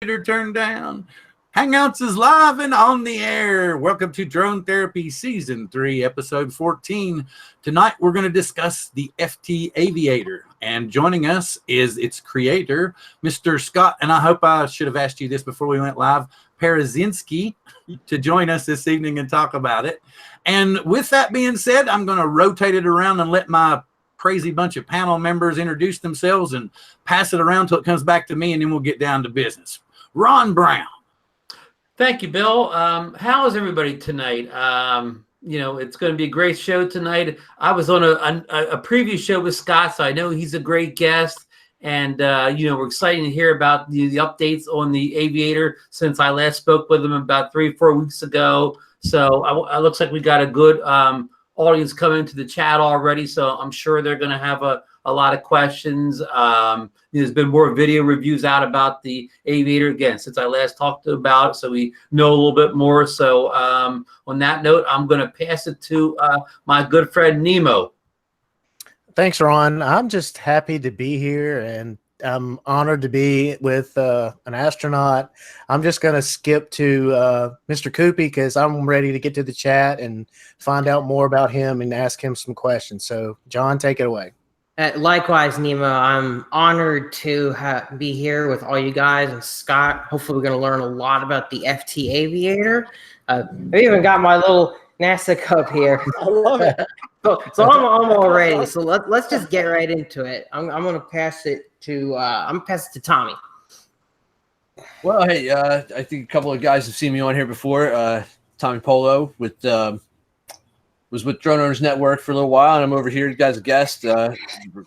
Turned down. Hangouts is live and on the air. Welcome to Drone Therapy Season 3, Episode 14. Tonight we're going to discuss the FT Aviator. And joining us is its creator, Mr. Scott, and I hope I should have asked you this before we went live, Parazynski, to join us this evening and talk about it. And with that being said, I'm going to rotate it around and let my crazy bunch of panel members introduce themselves and pass it around till it comes back to me, and then we'll get down to business. Ron Brown. Thank you, Bill. How is everybody tonight? It's going to be a great show tonight. I was on a previous show with Scott, so I know he's a great guest. And, we're excited to hear about the updates on the Aviator since I last spoke with him about 3 or 4 weeks ago. So it looks like we got a good audience coming into the chat already. So I'm sure they're going to have a lot of questions. There's been more video reviews out about the Aviator again since I last talked about it, so we know a little bit more. So on that note, I'm going to pass it to my good friend Nemo. Thanks, Ron. I'm just happy to be here, and I'm honored to be with an astronaut. I'm just going to skip to Mr. Cuppi because I'm ready to get to the chat and find out more about him and ask him some questions. So, John, take it away. Likewise, Nemo, I'm honored to be here with all you guys and Scott. Hopefully we're going to learn a lot about the FT Aviator. I even got my little NASA cup here. I love it. So I'm all ready. So let's just get right into it. I'm going to pass it to Tommy. Well, hey, I think a couple of guys have seen me on here before. Tommy Polo was with Drone Owners Network for a little while, and I'm over here as a guest.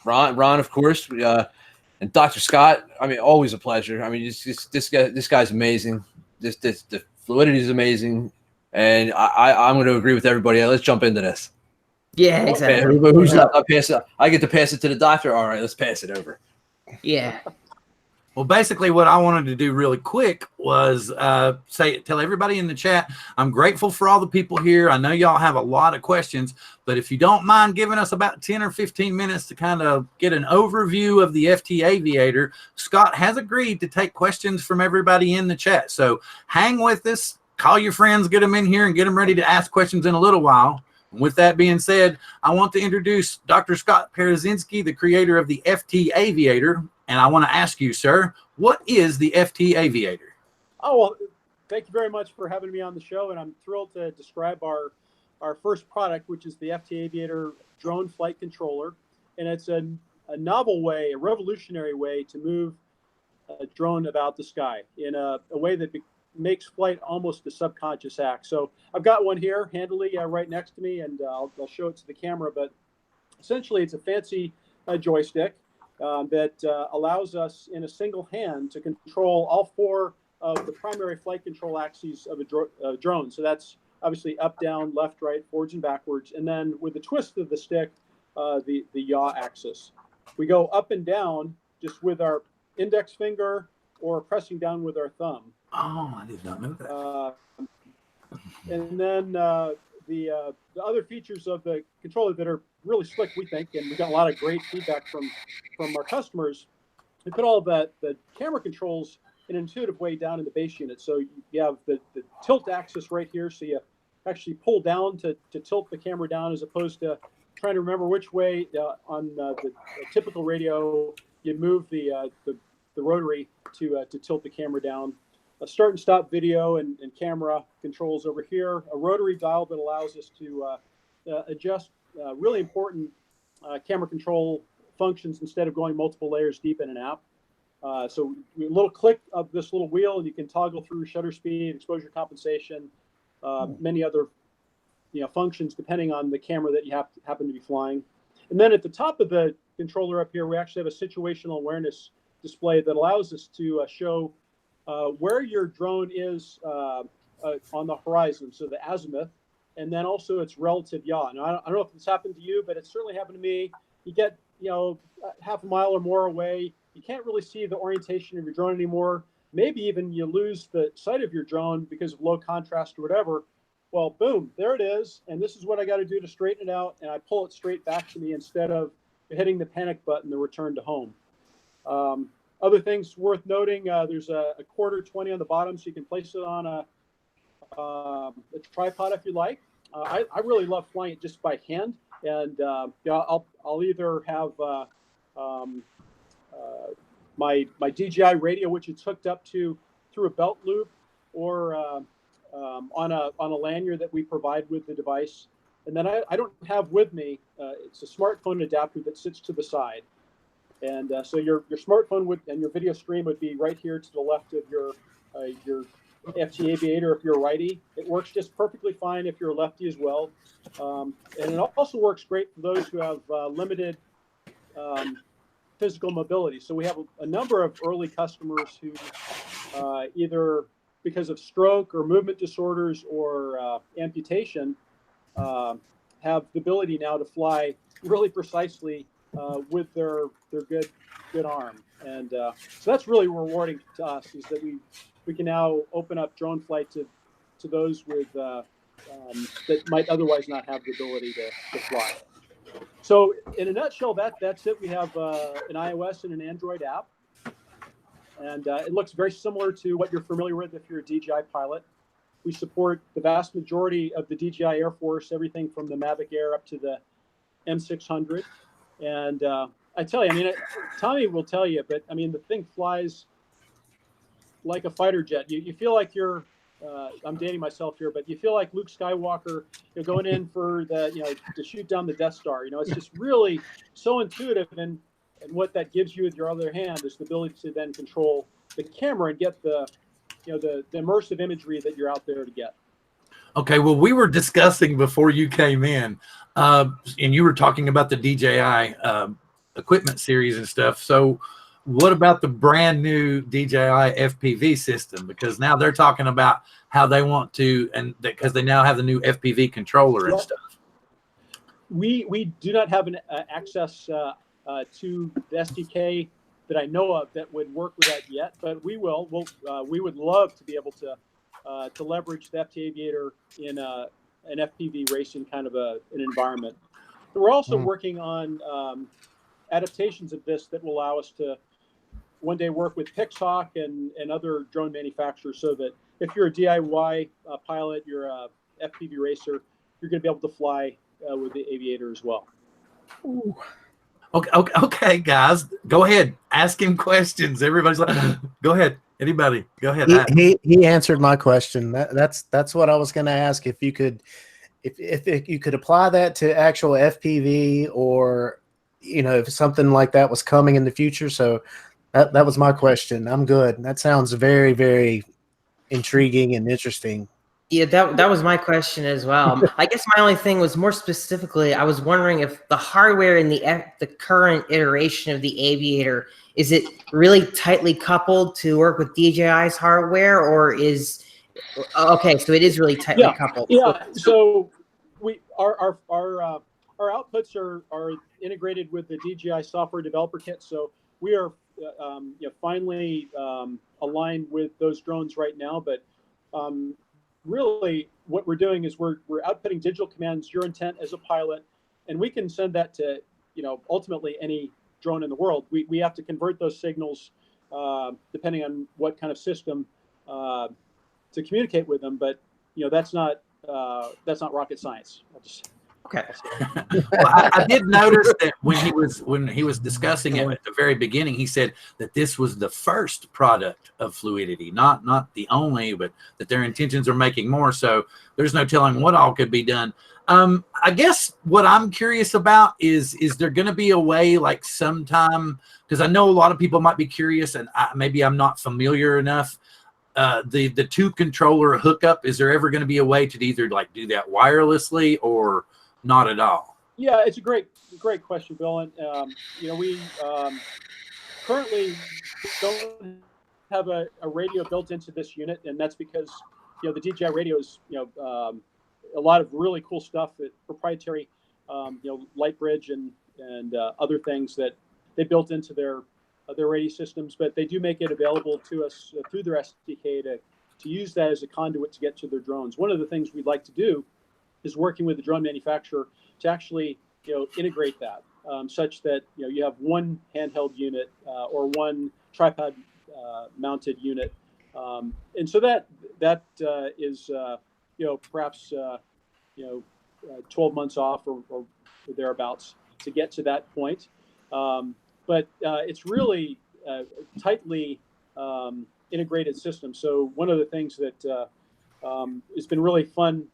Ron, of course, and Dr. Scott. I mean, always a pleasure. I mean, this guy's amazing. The Fluidity is amazing, and I'm going to agree with everybody. Let's jump into this. Yeah, exactly. Okay, who's up? I get to pass it to the doctor. All right, let's pass it over. Yeah. Well, basically what I wanted to do really quick was tell everybody in the chat, I'm grateful for all the people here. I know y'all have a lot of questions, but if you don't mind giving us about 10 or 15 minutes to kind of get an overview of the FT Aviator, Scott has agreed to take questions from everybody in the chat. So hang with us, call your friends, get them in here and get them ready to ask questions in a little while. With that being said, I want to introduce Dr. Scott Parazynski, the creator of the FT Aviator. And I want to ask you, sir, what is the FT Aviator? Oh, well, thank you very much for having me on the show. And I'm thrilled to describe our first product, which is the FT Aviator drone flight controller. And it's a novel way, a revolutionary way to move a drone about the sky in a way that makes flight almost a subconscious act. So I've got one here handily right next to me, and I'll show it to the camera. But essentially, it's a fancy joystick that allows us in a single hand to control all 4 of the primary flight control axes of a drone. So that's obviously up, down, left, right, forwards, and backwards. And then with the twist of the stick, the yaw axis. We go up and down just with our index finger or pressing down with our thumb. Oh, I did not know that. And then the other features of the controller that are really slick, we think, and we got a lot of great feedback from our customers. We put all the camera controls in an intuitive way down in the base unit. So you have the tilt axis right here. So you actually pull down to tilt the camera down, as opposed to trying to remember which way on the typical radio you move the rotary to tilt the camera down. A start and stop video and camera controls over here. A rotary dial that allows us to adjust really important camera control functions instead of going multiple layers deep in an app. So a little click of this little wheel, and you can toggle through shutter speed, exposure compensation, many other functions depending on the camera that you happen to be flying. And then at the top of the controller up here, we actually have a situational awareness display that allows us to show where your drone is on the horizon, so the azimuth, and then also its relative yaw. Now, I don't know if this happened to you, but it certainly happened to me. You get, half a mile or more away, you can't really see the orientation of your drone anymore. Maybe even you lose the sight of your drone because of low contrast or whatever. Well, boom, there it is. And this is what I got to do to straighten it out. And I pull it straight back to me instead of hitting the panic button to return to home. Other things worth noting, there's a quarter 20 on the bottom, so you can place it on a tripod if you like. I really love flying it just by hand, and I'll either have my DJI radio, which it's hooked up to through a belt loop, or on a lanyard that we provide with the device. And then I don't have with me, it's a smartphone adapter that sits to the side. And so your smartphone and your video stream would be right here to the left of your FT Aviator if you're a righty. It works just perfectly fine if you're a lefty as well. And it also works great for those who have limited physical mobility. So we have a number of early customers who either because of stroke or movement disorders or amputation have the ability now to fly really precisely with their good arm. And so that's really rewarding to us, is that we can now open up drone flight to those with that might otherwise not have the ability to fly. So in a nutshell, that's it. We have an iOS and an Android app, and it looks very similar to what you're familiar with if you're a DJI pilot. We support the vast majority of the DJI Air Force, everything from the Mavic Air up to the M600. And I tell you, I mean, Tommy will tell you, but I mean, the thing flies like a fighter jet. You feel like you're, I'm dating myself here, but you feel like Luke Skywalker, going in for to shoot down the Death Star. It's just really so intuitive. And what that gives you with your other hand is the ability to then control the camera and get the immersive imagery that you're out there to get. Okay, well, we were discussing before you came in, and you were talking about the DJI equipment series and stuff. So what about the brand new DJI FPV system? Because now they're talking about how they want to, and because they now have the new FPV controller and stuff. We do not have an access to the SDK that I know of that would work with that yet, but we will. We would love to be able to leverage the FT Aviator in an FPV racing kind of an environment. But we're also working on adaptations of this that will allow us to one day work with Pixhawk and other drone manufacturers, so that if you're a DIY pilot, you're a FPV racer, you're going to be able to fly with the Aviator as well. Ooh. Okay, guys, go ahead. Ask him questions. Everybody's like, go ahead. Anybody, go ahead. He answered my question. That's what I was going to ask. If you could, if you could apply that to actual FPV, or if something like that was coming in the future. So that was my question. I'm good. That sounds very, very intriguing and interesting. Yeah, that was my question as well. I guess my only thing was more specifically, I was wondering if the hardware in the current iteration of the Aviator, is it really tightly coupled to work with DJI's hardware, or is okay? So it is really tightly coupled. Yeah. So our outputs are integrated with the DJI software developer kit. So we are finally aligned with those drones right now, but really what we're doing is we're outputting digital commands, your intent as a pilot, and we can send that to ultimately any drone in the world. We have to convert those signals depending on what kind of system to communicate with them, but that's not rocket science. Okay. Well, I did notice that when he was discussing it at the very beginning, he said that this was the first product of Fluidity, not the only, but that their intentions are making more. So there's no telling what all could be done. I guess what I'm curious about is there going to be a way, like sometime, because I know a lot of people might be curious, and maybe I'm not familiar enough. The two controller hookup, is there ever going to be a way to either like do that wirelessly or not at all? Yeah, it's a great question, Bill. And we currently don't have a radio built into this unit, and that's because the DJI radio is a lot of really cool stuff, that proprietary light bridge and other things that they built into their radio systems. But they do make it available to us through their SDK to use that as a conduit to get to their drones. One of the things we'd like to do is working with the drone manufacturer to actually integrate that such that you have one handheld unit or one tripod mounted unit. And so that is perhaps 12 months off or thereabouts to get to that point. But it's really tightly integrated system. So one of the things that it's been really fun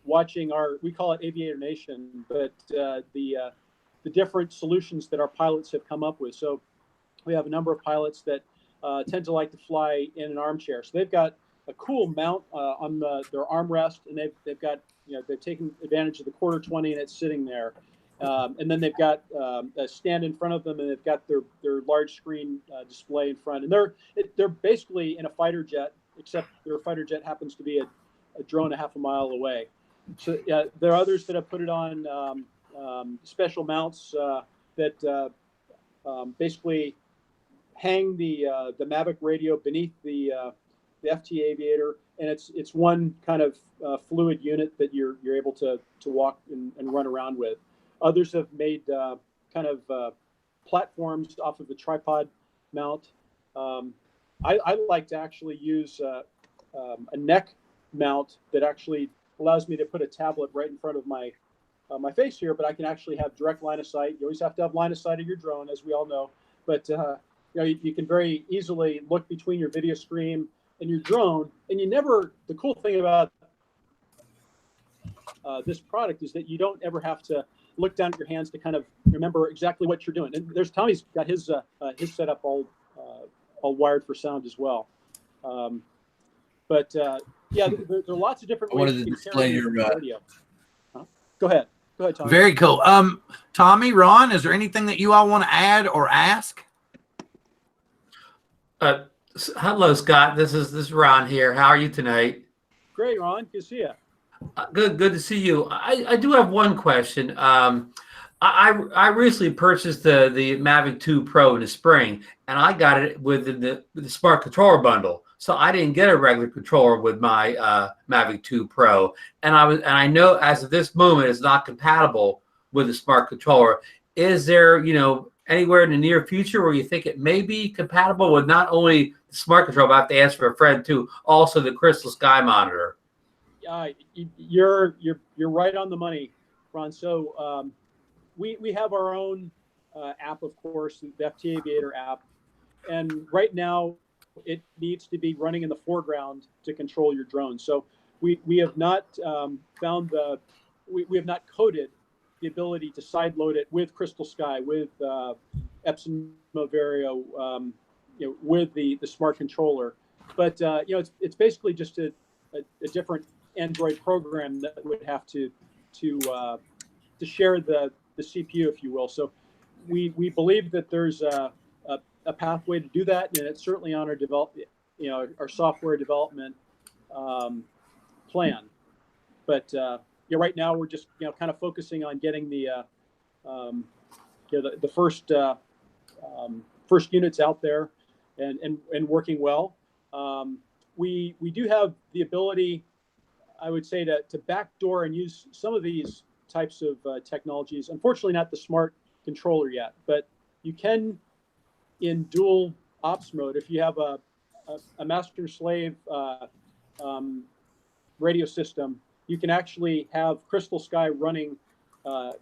watching we call it Aviator Nation, but the different solutions that our pilots have come up with. So we have a number of pilots that tend to like to fly in an armchair. So they've got a cool mount on their armrest, and they've got they've taken advantage of the 1/4-20 and it's sitting there. And then they've got a stand in front of them, and they've got their large screen display in front. And they're basically in a fighter jet, except their fighter jet happens to be a drone a half a mile away. So there are others that have put it on special mounts that basically hang the Mavic radio beneath the FT Aviator, and it's one kind of fluid unit that you're able to walk and run around with. Others have made kind of platforms off of the tripod mount. I like to actually use a neck mount that actually allows me to put a tablet right in front of my face here, but I can actually have direct line of sight. You always have to have line of sight of your drone, as we all know, but you can very easily look between your video stream and your drone, and the cool thing about this product is that you don't ever have to look down at your hands to kind of remember exactly what you're doing. And there's Tommy's got his setup all wired for sound as well. But there are lots of different ways to display your radio. Huh? Go ahead, Tommy. Very cool. Tommy, Ron, is there anything that you all want to add or ask? Hello, Scott. This is Ron here. How are you tonight? Great, Ron. Good to see you. Good to see you. I do have one question. I recently purchased the Mavic 2 Pro in the spring, and I got it with the smart controller bundle. So I didn't get a regular controller with my Mavic 2 Pro, and I know as of this moment it's not compatible with the smart controller. Is there anywhere in the near future where you think it may be compatible with not only the smart controller, but I have to ask for a friend too, also the Crystal Sky monitor? You're right on the money, Ron. So we have our own app, of course, the FT Aviator app, and right now it needs to be running in the foreground to control your drone. So we have not we have not coded the ability to side load it with Crystal Sky, with Epson Vario, with the smart controller. But it's basically just a different Android program that would have to share the CPU, if you will. So we believe that there's a pathway to do that, and it's certainly on our our software development plan. But right now we're just kind of focusing on getting the first units out there and working well. We do have the ability, I would say, to backdoor and use some of these types of technologies. Unfortunately, not the smart controller yet, but you can, in dual ops mode, if you have a master-slave radio system, you can actually have Crystal Sky running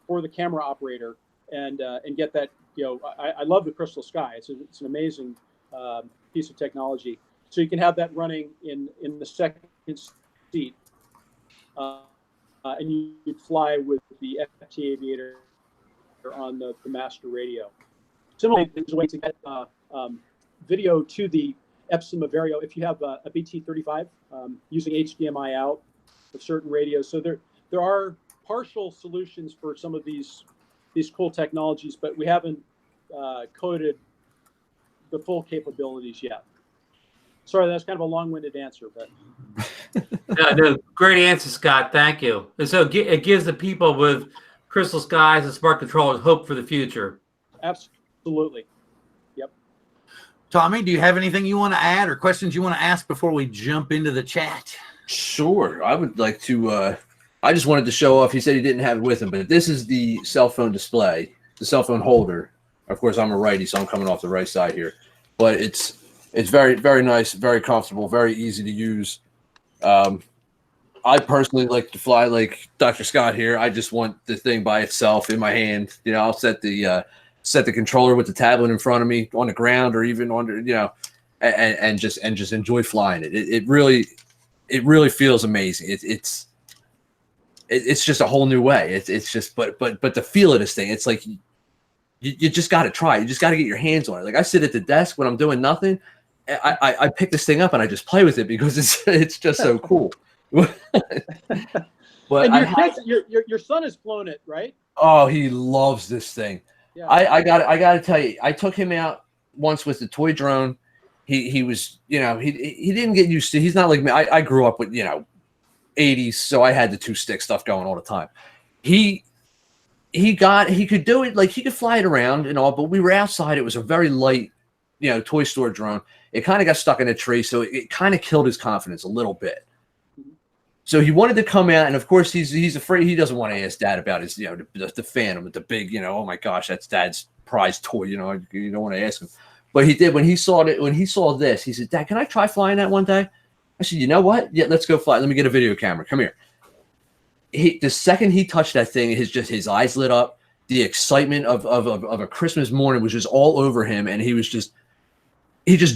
for the camera operator and get that. I love the Crystal Sky. It's an amazing piece of technology. So you can have that running in the second seat, and you fly with the FT Aviator on the master radio. Similarly, there's a way to get video to the Epson Vario if you have a BT35 using HDMI out of certain radios. So there are partial solutions for some of these cool technologies, but we haven't coded the full capabilities yet. Sorry, that's kind of a long-winded answer, but no, great answer, Scott. Thank you. And so it gives the people with Crystal Skies and smart controllers hope for the future. Absolutely. Yep. Tommy, do you have anything you want to add or questions you want to ask before we jump into the chat? Sure. I would like to I just wanted to show off. He said he didn't have it with him, but this is the cell phone display, the cell phone holder. Of course, I'm a righty, so I'm coming off the right side here. but it's very, very nice, very comfortable, very easy to use. I personally like to fly like Dr. Scott here. I just want the thing by itself in my hand. You know, I'll set the controller with the tablet in front of me on the ground or even under, you know, and just enjoy flying it. It really feels amazing. It's just a whole new way. It's just but the feel of this thing, it's like you just got to try. You just got to get your hands on it. Like I sit at the desk when I'm doing nothing. I pick this thing up and I just play with it because it's just so cool. But and your son has flown it, right? Oh, he loves this thing. Yeah. I got to tell you, I took him out once with the toy drone. He was, you know, he didn't get used to. He's not like me. I grew up with, you know, 80s, so I had the 2-stick stuff going all the time. He could do it, like he could fly it around and all, but we were outside. It was a very light, you know, toy store drone. It kind of got stuck in a tree, so it kind of killed his confidence a little bit. So he wanted to come out, and of course he's afraid. He doesn't want to ask Dad about his, you know, the Phantom with the big, you know, oh my gosh, that's Dad's prized toy. You know, you don't want to ask him, but he did when he saw it. When he saw this, he said, "Dad, can I try flying that one day?" I said, "You know what? Yeah, let's go fly. Let me get a video camera. Come here." The second he touched that thing, his eyes lit up. The excitement of a Christmas morning was just all over him, and he just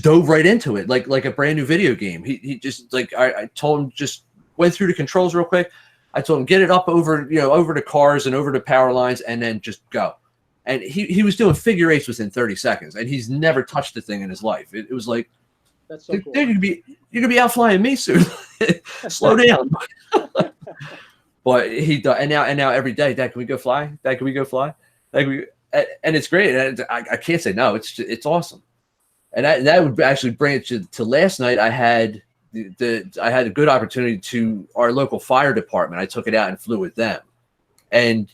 dove right into it like a brand new video game. He just like I told him just. Went through the controls real quick. I told him get it up over the cars and over the power lines and then just go. And he was doing figure eights within 30 seconds, and he's never touched the thing in his life. It was like, that's so cool. You're gonna be out flying me soon. Slow down. But and now every day, Dad, can we go fly? Dad, can we go fly? And it's great. And I can't say no. It's awesome. And that would actually bring it to last night. I had a good opportunity to our local fire department. I took it out and flew with them. And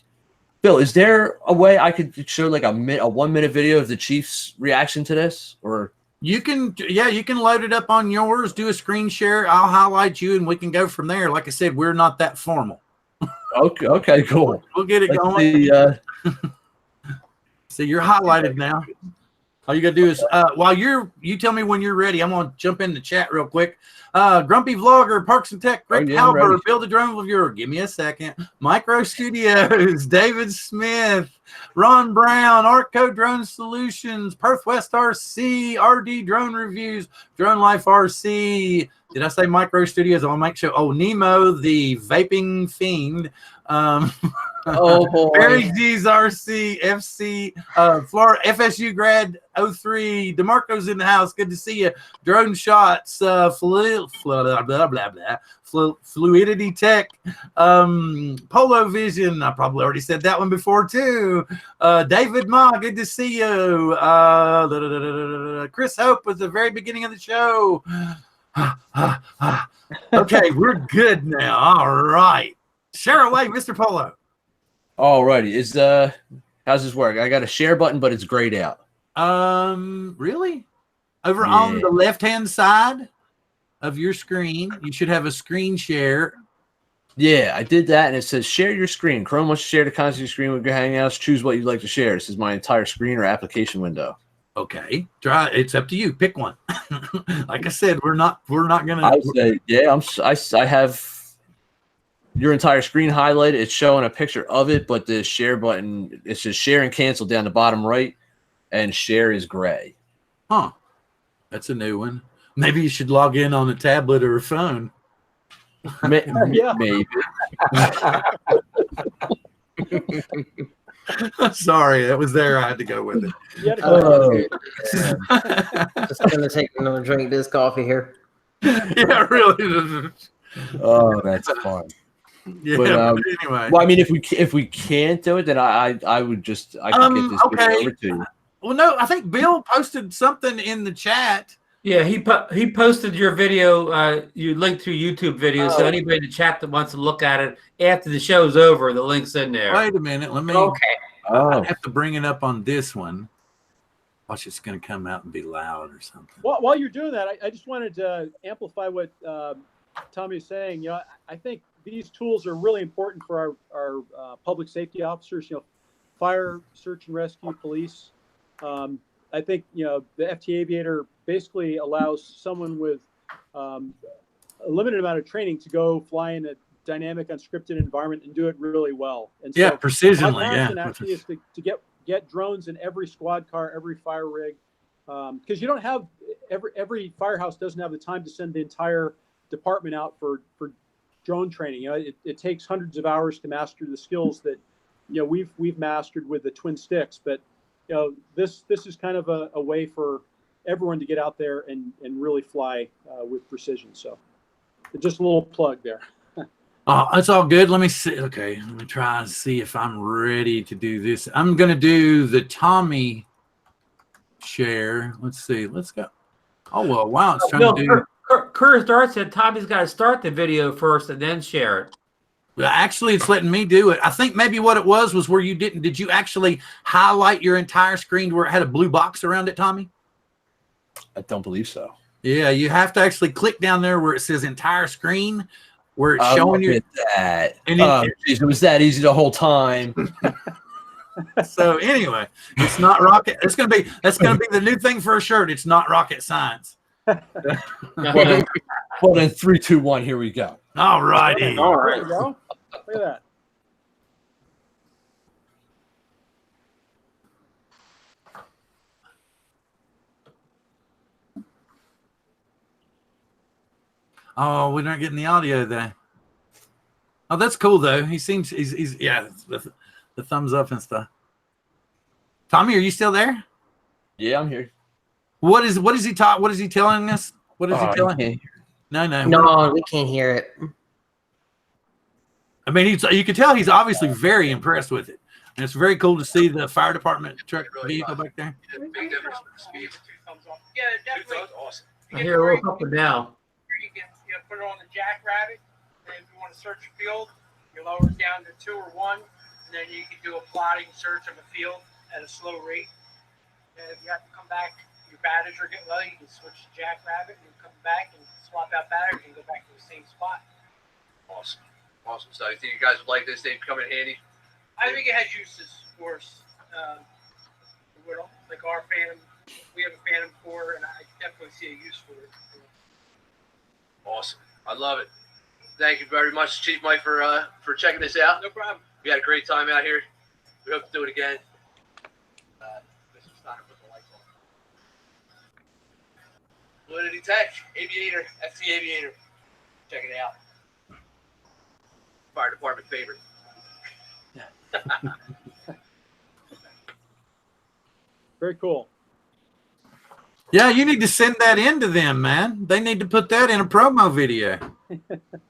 Bill, is there a way I could show like a 1-minute video of the chief's reaction to this? Or you can load it up on yours, do a screen share. I'll highlight you and we can go from there. Like I said, we're not that formal. Okay, cool. We'll get it going. So you're highlighted now. All you gotta do is while you tell me when you're ready, I'm gonna jump in the chat real quick. Grumpy Vlogger, Parks and Tech, Rick Halber, Build a Drone Reviewer. Give me a second. Micro Studios, David Smith, Ron Brown, Artco Drone Solutions, Perth West RC, RD Drone Reviews, Drone Life RC. Did I say Micro Studios? I'll make sure. Oh, Nemo, the vaping fiend. Oh boy. Barry G's RC, FC, Florida, FSU grad 03. DeMarco's in the house. Good to see you. Drone Shots, Fluidity Tech, Polo Vision. I probably already said that one before too. David Ma, good to see you. Chris Hope was the very beginning of the show. Okay, we're good now. All right. Share away, Mr. Polo. Alrighty. How's this work? I got a share button, but it's grayed out. Really? Over on the left-hand side of your screen, you should have a screen share. Yeah, I did that, and it says share your screen. Chrome wants to share the content of your screen with your Hangouts. Choose what you'd like to share. This is my entire screen or application window. Okay, try. It's up to you. Pick one. Like I said, we're not gonna. I say, yeah, I have your entire screen highlighted. It's showing a picture of it, but the share button, it says share and cancel down the bottom right, and share is gray. Huh? That's a new one. Maybe you should log in on a tablet or a phone. Maybe. Sorry, that was there. I had to go with it. Just gonna take another drink of this coffee here. Yeah, really. Oh, that's fun. Yeah, but anyway. Well, I mean, if we can't do it, then I could get this over to you. Well, no, I think Bill posted something in the chat. Yeah, he posted your video. You linked to YouTube video, so anybody in the chat that wants to look at it after the show's over, the link's in there. Wait a minute, let me. Okay. I have to bring it up on this one. Watch, it's going to come out and be loud or something. While you're doing that, I just wanted to amplify what Tommy's saying. You know, I think these tools are really important for our public safety officers. You know, fire, search and rescue, police. I think, the FT Aviator basically allows someone with a limited amount of training to go fly in a dynamic, unscripted environment and do it really well. And so precisionally. my passion actually is to get drones in every squad car, every fire rig, because you don't have every firehouse doesn't have the time to send the entire department out for drone training. It takes hundreds of hours to master the skills that we've mastered with the twin sticks. But this is kind of a way for everyone to get out there and really fly with precision. So just a little plug there. Oh, it's all good. Let me see. Okay, let me try and see if I'm ready to do this. I'm going to do the Tommy share. Let's see. Let's go. Oh, well, wow. It's trying to do. Curtis Dart said Tommy's got to start the video first and then share it. Well, actually, it's letting me do it. I think maybe what it was where you didn't. Did you actually highlight your entire screen where it had a blue box around it, Tommy? I don't believe so. Yeah, you have to actually click down there where it says entire screen, where it's showing you that. And it was that easy the whole time. So anyway, it's not rocket. That's gonna be the new thing for a shirt. It's not rocket science. Well, then 3, 2, 1. Here we go. All righty. All right, go. Look at that. Oh, we're not getting the audio there. Oh, that's cool though. He seems he's the thumbs up and stuff. Tommy, are you still there? Yeah, I'm here. What is he taught? What is he telling us? What is he telling? No, we can't hear it. I mean, you can tell he's obviously very impressed with it, and it's very cool to see the fire department truck vehicle back there. Yeah, definitely. Awesome. I hear a little up and down. You can put it on the jackrabbit, and if you want to search a field, you lower it down to 2 or 1, and then you can do a plotting search of a field at a slow rate. And if you have to come back, your batteries are getting low, you can switch to jackrabbit and come back and swap out batteries and go back to the same spot. Awesome. Awesome stuff. You think you guys would like this? They've come in handy? I think it has uses for us. Like our Phantom, we have a Phantom 4, and I definitely see a use for it. Awesome. I love it. Thank you very much, Chief Mike, for checking this out. No problem. We had a great time out here. We hope to do it again. Mr. Steiner put the lights on. Fluidity Tech, Aviator, FT Aviator. Check it out. Fire department favorite. Very cool. Yeah, you need to send that in to them, man. They need to put that in a promo video.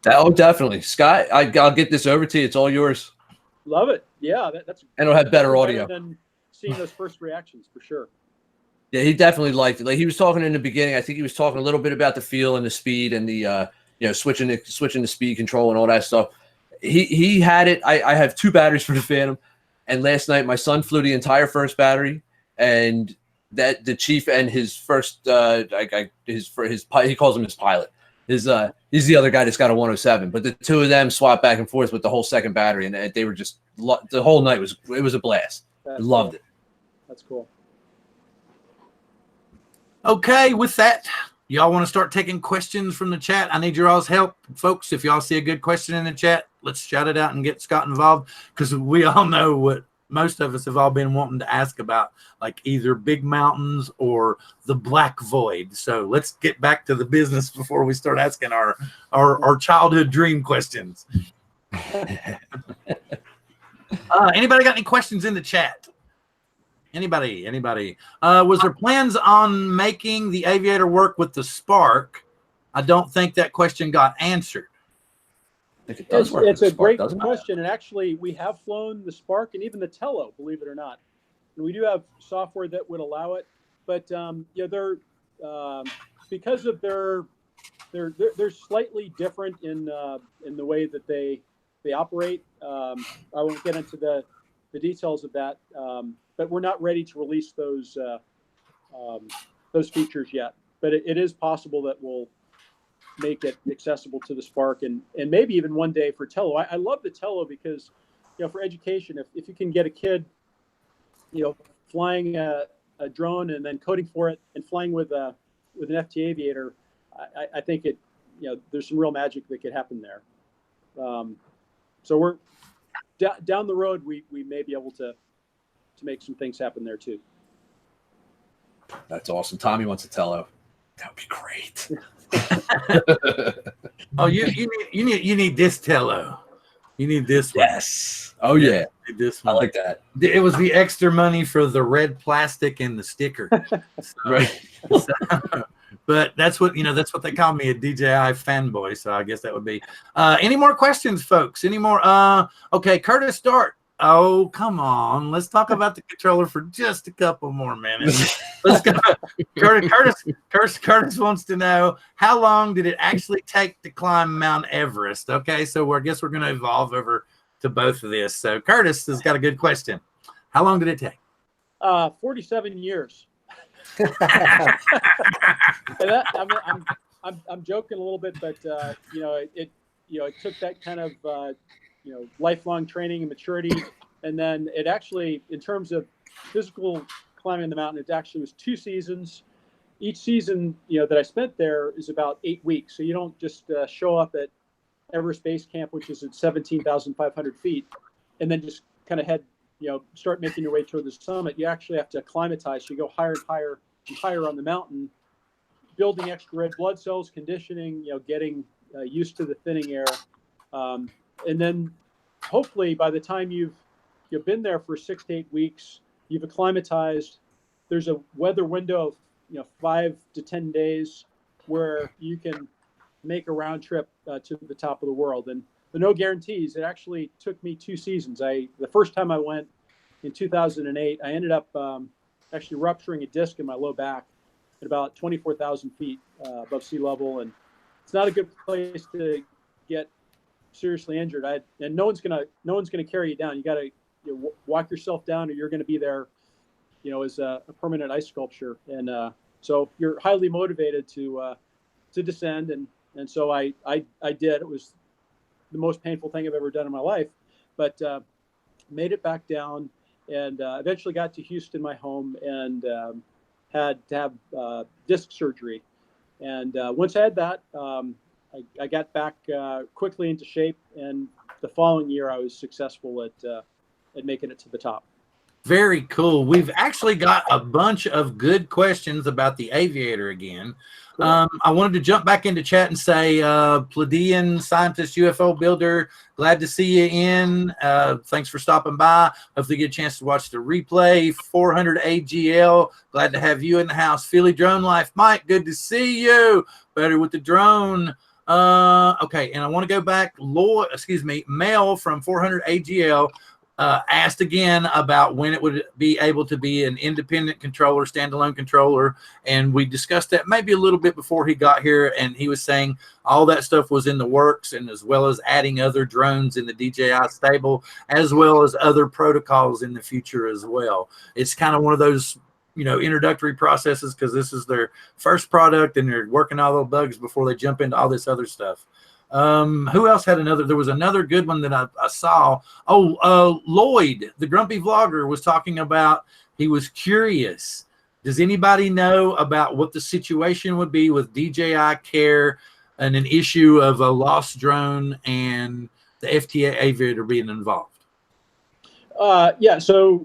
Oh, definitely. Scott, I'll get this over to you. It's all yours. Love it. Yeah, that's. And it'll have better audio. Than seeing those first reactions for sure. Yeah, he definitely liked it. Like he was talking in the beginning, I think he was talking a little bit about the feel and the speed and the switching the speed control and all that stuff. He had it. I have 2 batteries for the Phantom, and last night my son flew the entire first battery, and that the chief and his first he calls him his pilot. He's the other guy that's got a 107, but the 2 of them swapped back and forth with the whole second battery, and they were just the whole night was a blast. Loved it. That's cool. Okay, with that, y'all want to start taking questions from the chat? I need your all's help, folks. If y'all see a good question in the chat, let's shout it out and get Scott involved, because we all know what most of us have all been wanting to ask about, like either big mountains or the black void. So let's get back to the business before we start asking our childhood dream questions. Anybody got any questions in the chat? Anybody? Was there plans on making the Aviator work with the Spark? I don't think that question got answered. It's a great question, and actually, we have flown the Spark and even the Tello, believe it or not. And we do have software that would allow it, but they're because of they're slightly different in the way that they operate. I won't get into the details of that, but we're not ready to release those features yet. But it is possible that we'll make it accessible to the Spark and maybe even one day for Tello. I love the Tello because, for education, if you can get a kid, flying a a drone and then coding for it and flying with an FT Aviator, I think there's some real magic that could happen there. So we're down the road. We may be able to make some things happen there too. That's awesome. Tommy wants a Tello. That would be great. Oh, you need this Tello. You need this one. Yes. Oh yeah. This I one. like that. It was the extra money for the red plastic and the sticker. Right. But that's what they call me, a DJI fanboy. So I guess that would be. Any more questions, folks? Any more? Okay, Curtis Dart. Oh, come on. Let's talk about the controller for just a couple more minutes. Let's go. Curtis wants to know, how long did it actually take to climb Mount Everest? Okay, so I guess we're going to evolve over to both of this. So Curtis has got a good question. How long did it take? 47 years. And I'm joking a little bit, but it took that kind of lifelong training and maturity, and then it actually, in terms of physical climbing the mountain, it actually was 2 seasons. Each season that I spent there is about 8 weeks, so you don't just show up at Everest Base Camp, which is at 17,500 feet, and then just kind of start making your way toward the summit. You actually have to acclimatize. So you go higher and higher and higher on the mountain, building extra red blood cells, conditioning, getting used to the thinning air. And then hopefully by the time you've been there for 6 to 8 weeks, you've acclimatized, there's a weather window of 5 to 10 days where you can make a round trip to the top of the world. And the no guarantees, it actually took me 2 seasons. The first time I went in 2008, I ended up actually rupturing a disc in my low back at about 24,000 feet above sea level. And it's not a good place to get seriously injured. And no one's gonna carry you down. You got to walk yourself down, or you're going to be there, as a permanent ice sculpture. And so you're highly motivated to descend. And so I did. It was the most painful thing I've ever done in my life, but made it back down, and eventually got to Houston, my home, and had to have disc surgery. And once I had that, I got back quickly into shape, and the following year I was successful at making it to the top. Very cool. We've actually got a bunch of good questions about the Aviator again. Cool. I wanted to jump back into chat and say, Pleiadian scientist, UFO builder, glad to see you in. Thanks for stopping by. Hopefully you get a chance to watch the replay. 400 AGL, glad to have you in the house. Philly Drone Life, Mike, good to see you. Better with the drone. Okay, and I want to go back. Mel from 400 AGL asked again about when it would be able to be an independent controller, standalone controller, and we discussed that maybe a little bit before he got here, and he was saying all that stuff was in the works, and as well as adding other drones in the DJI stable, as well as other protocols in the future as well. It's kind of one of those introductory processes, because this is their first product and they're working all the bugs before they jump into all this other stuff. Who else had another? There was another good one that I saw. Lloyd, the grumpy vlogger, was talking about, he was curious. Does anybody know about what the situation would be with DJI Care and an issue of a lost drone and the FT Aviator being involved? Yeah, so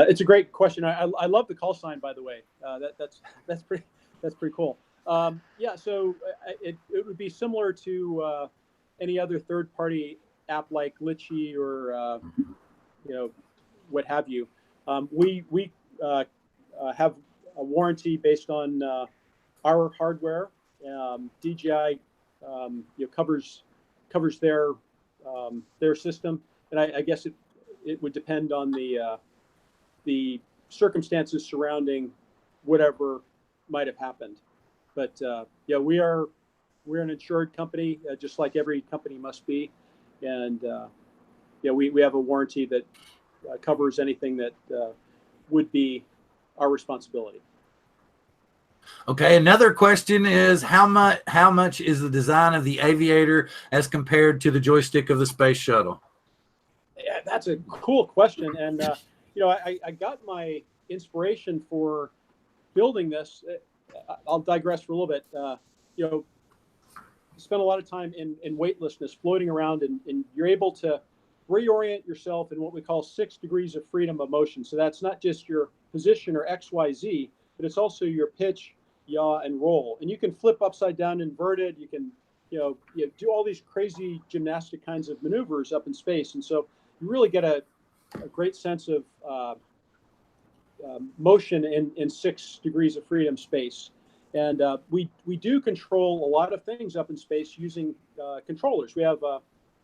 it's a great question. I love the call sign, by the way. That's pretty cool. Yeah, so it would be similar to any other third-party app like Litchi or what have you. We have a warranty based on our hardware. DJI covers their system, and I guess it would depend on the circumstances surrounding whatever might have happened. But yeah, we're an insured company, just like every company must be, and yeah, we have a warranty that covers anything that would be our responsibility. Okay, another question is, how much is the design of the Aviator as compared to the joystick of the space shuttle? Yeah, that's a cool question, and I got my inspiration for building this, I'll digress for a little bit. You know, spend a lot of time in weightlessness, floating around, and you're able to reorient yourself in what we call 6 degrees of freedom of motion. So that's not just your position or XYZ, but it's also your pitch, yaw, and roll. And you can flip upside down inverted. You can, you do all these crazy gymnastic kinds of maneuvers up in space. And so you really get a great sense of motion in 6 degrees of freedom space. And we do control a lot of things up in space using controllers. We have a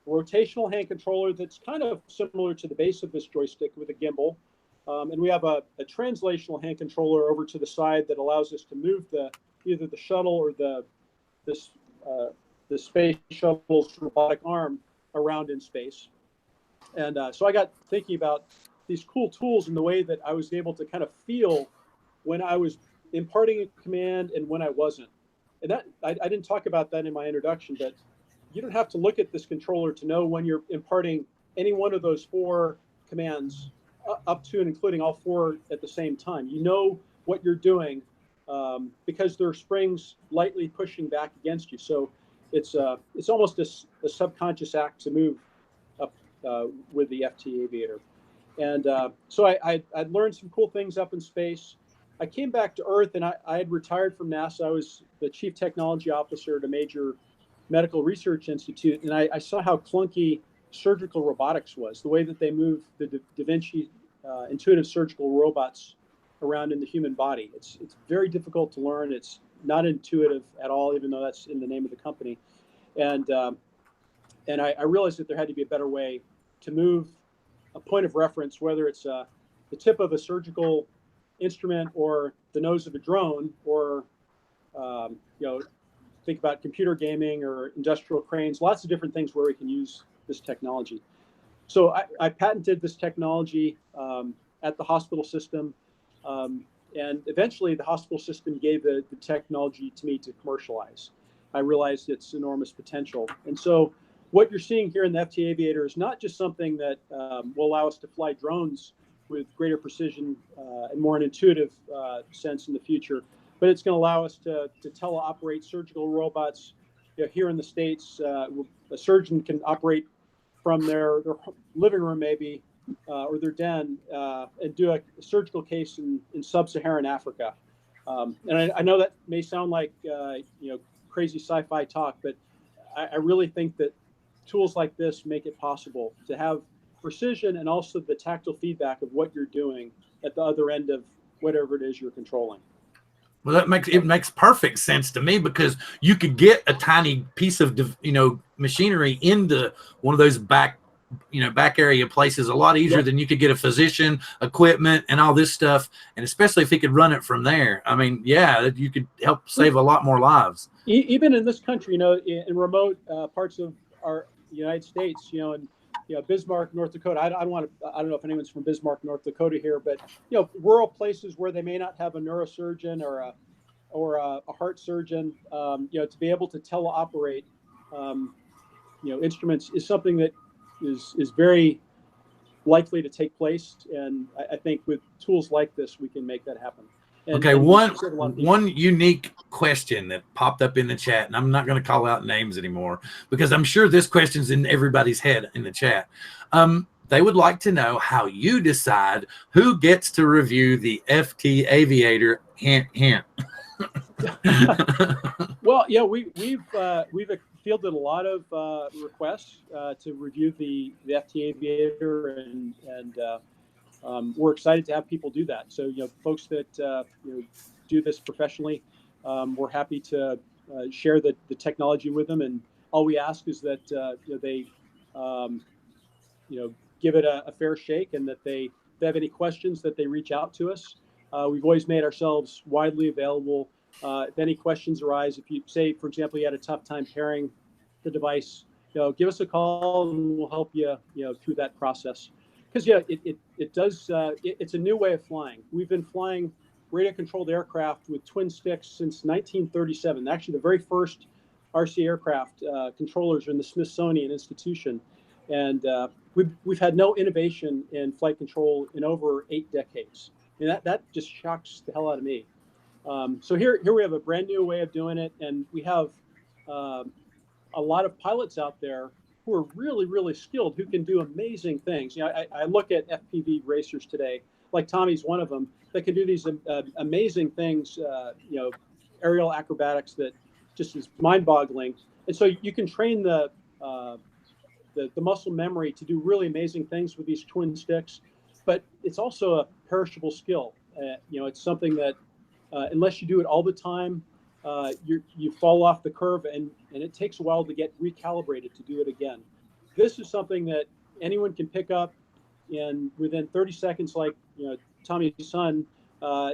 rotational hand controller that's kind of similar to the base of this joystick with a gimbal. And we have a translational hand controller over to the side that allows us to move either the shuttle or the space shuttle's robotic arm around in space. And so I got thinking about these cool tools and the way that I was able to kind of feel when I was imparting a command and when I wasn't. And that I didn't talk about that in my introduction, but you don't have to look at this controller to know when you're imparting any one of those 4 commands up to and including all 4 at the same time. You know what you're doing because there are springs lightly pushing back against you. So it's almost a subconscious act to move up with the FT Aviator. And so I learned some cool things up in space. I came back to Earth, and I had retired from NASA. I was the chief technology officer at a major medical research institute, and I saw how clunky surgical robotics was, the way that they move the Da Vinci intuitive surgical robots around in the human body. It's very difficult to learn. It's not intuitive at all, even though that's in the name of the company. And I realized that there had to be a better way to move a point of reference, whether it's the tip of a surgical instrument or the nose of a drone, or think about computer gaming or industrial cranes, lots of different things where we can use this technology. So I patented this technology at the hospital system, and eventually the hospital system gave the technology to me to commercialize. I realized its enormous potential. And so what you're seeing here in the FT Aviator is not just something that will allow us to fly drones with greater precision and more an intuitive sense in the future, but it's going to allow us to teleoperate surgical robots. Here in the States, a surgeon can operate from their living room maybe, or their den, and do a surgical case in sub-Saharan Africa. And I know that may sound like crazy sci-fi talk, but I really think that tools like this make it possible to have precision and also the tactile feedback of what you're doing at the other end of whatever it is you're controlling. Well, it makes perfect sense to me, because you could get a tiny piece of machinery into one of those back area places a lot easier than you could get a physician, equipment, and all this stuff. And especially if he could run it from there, I mean, you could help save a lot more lives. Even in this country, in remote parts of our United States, in Bismarck, North Dakota. I don't know if anyone's from Bismarck, North Dakota here, but rural places where they may not have a neurosurgeon or a heart surgeon, to be able to teleoperate, instruments is something that is very likely to take place. And I think with tools like this, we can make that happen. One unique question that popped up in the chat, and I'm not going to call out names anymore because I'm sure this question's in everybody's head in the chat. They would like to know how you decide who gets to review the FT Aviator. Hint, hint. Well, we've fielded a lot of requests to review the FT Aviator, and we're excited to have people do that. So, folks that do this professionally, we're happy to share the technology with them. And all we ask is that they give it a fair shake, and that if they have any questions, that they reach out to us. We've always made ourselves widely available. If any questions arise, if you say, for example, you had a tough time pairing the device, give us a call and we'll help you, through that process. Because it's a new way of flying. We've been flying radio-controlled aircraft with twin sticks since 1937. Actually, the very first RC aircraft controllers are in the Smithsonian Institution, and we've had no innovation in flight control in over 8 decades. And that just shocks the hell out of me. So here we have a brand new way of doing it, and we have a lot of pilots out there who are really, really skilled, who can do amazing things. You know, I look at FPV racers today, like Tommy's one of them, that can do these amazing things, you know, aerial acrobatics that just is mind-boggling. And so you can train the muscle memory to do really amazing things with these twin sticks, but it's also a perishable skill. You know, it's something that unless you do it all the time, you fall off the curve, and it takes a while to get recalibrated to do it again. This is something that anyone can pick up, and within 30 seconds, like, you know, Tommy's son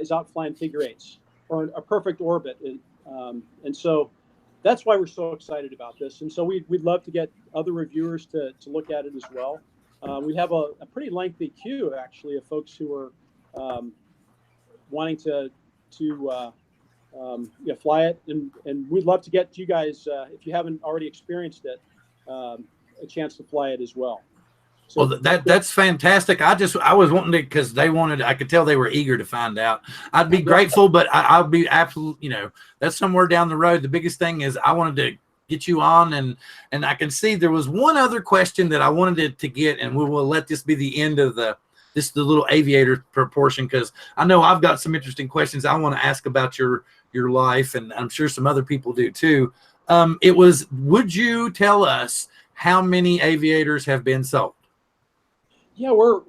is out flying figure eights or a perfect orbit, and so that's why we're so excited about this. And so we'd love to get other reviewers to look at it as well. We have a pretty lengthy queue, actually, of folks who are wanting to fly it, and we'd love to get you guys, if you haven't already experienced it, a chance to fly it as well. So well, that's fantastic. I was wanting to, because they wanted, I could tell they were eager to find out. I'd be grateful, but I'll be absolutely, you know, that's somewhere down the road. The biggest thing is I wanted to get you on, and I can see there was one other question that I wanted to get, and we will let this be the end of the little aviator portion, because I know I've got some interesting questions I want to ask about your life, and I'm sure some other people do too. It was, would you tell us how many aviators have been sold? Yeah, we're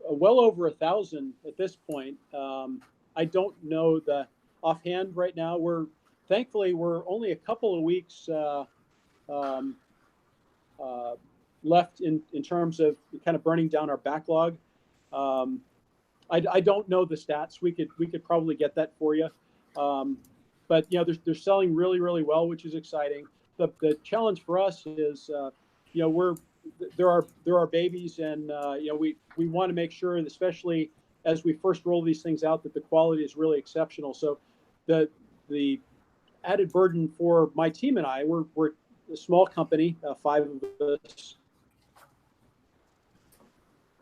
well over 1,000 at this point. I don't know the offhand right now. Thankfully we're only a couple of weeks left in terms of kind of burning down our backlog. I don't know the stats. We could probably get that for you. But you know, they're selling really, really well, which is exciting. The challenge for us is, you know, there are babies, and you know, we want to make sure, especially as we first roll these things out, that the quality is really exceptional. So the added burden for my team and I, we're a small company, 5 of us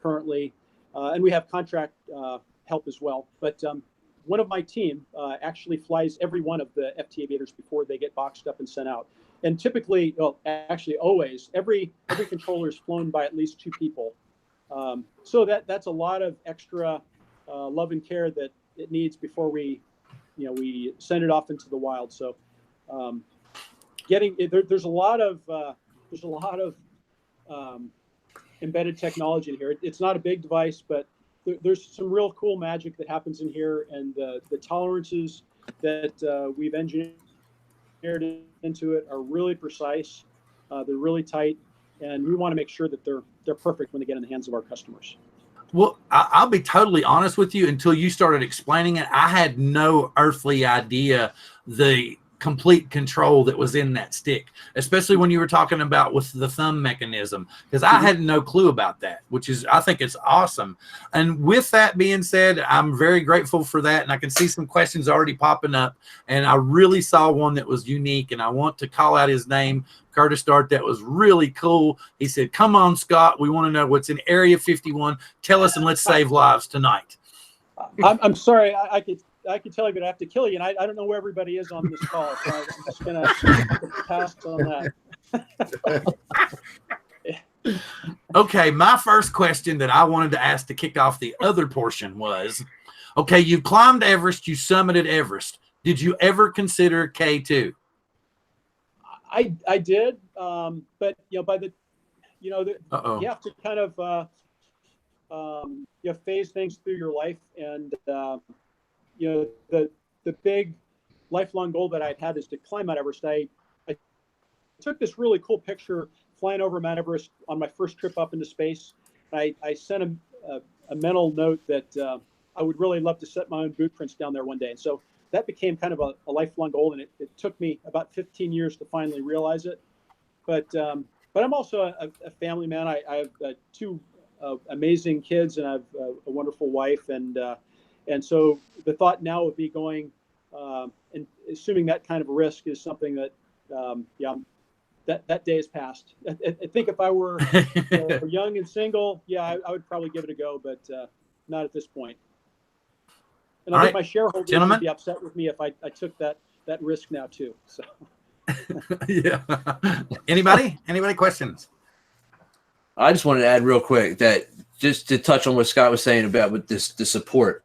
currently, and we have contract help as well. But one of my team actually flies every one of the FT Aviators before they get boxed up and sent out. And typically, well, actually always, every controller is flown by at least 2 people. So that's a lot of extra love and care that it needs before we send it off into the wild. So there's a lot of embedded technology in here. It's not a big device, but there's some real cool magic that happens in here, and the tolerances that we've engineered into it are really precise. They're really tight, and we want to make sure that they're perfect when they get in the hands of our customers. Well, I'll be totally honest with you. Until you started explaining it, I had no earthly idea the complete control that was in that stick, especially when you were talking about with the thumb mechanism, because I had no clue about that, which is, I think it's awesome. And with that being said, I'm very grateful for that, and I can see some questions already popping up, and I really saw one that was unique, and I want to call out his name, Curtis Dart. That was really cool. He said, "Come on, Scott, we want to know what's in Area 51. Tell us, and let's save lives tonight." I'm sorry, I could tell you, but I have to kill you, and I don't know where everybody is on this call, so I'm just gonna pass on that. Okay, my first question that I wanted to ask to kick off the other portion was, okay, you climbed Everest, you summited Everest. Did you ever consider K2? I did, but you know, by the, you know, you have to kind of phase things through your life, and you know, the big lifelong goal that I'd had is to climb Mount Everest. I took this really cool picture flying over Mount Everest on my first trip up into space. I sent a mental note that I would really love to set my own boot prints down there one day, and so that became kind of a lifelong goal, and it took me about 15 years to finally realize it. But I'm also a family man. I have 2 amazing kids, and I have a wonderful wife, and so the thought now of me going and assuming that kind of a risk is something that that day has passed. I think if I were young and single, I would probably give it a go, but not at this point. And All I think right, my shareholders gentlemen. would be upset with me if I took that risk now too. So Yeah. Anybody questions? I just wanted to add real quick that just to touch on what Scott was saying about with the support.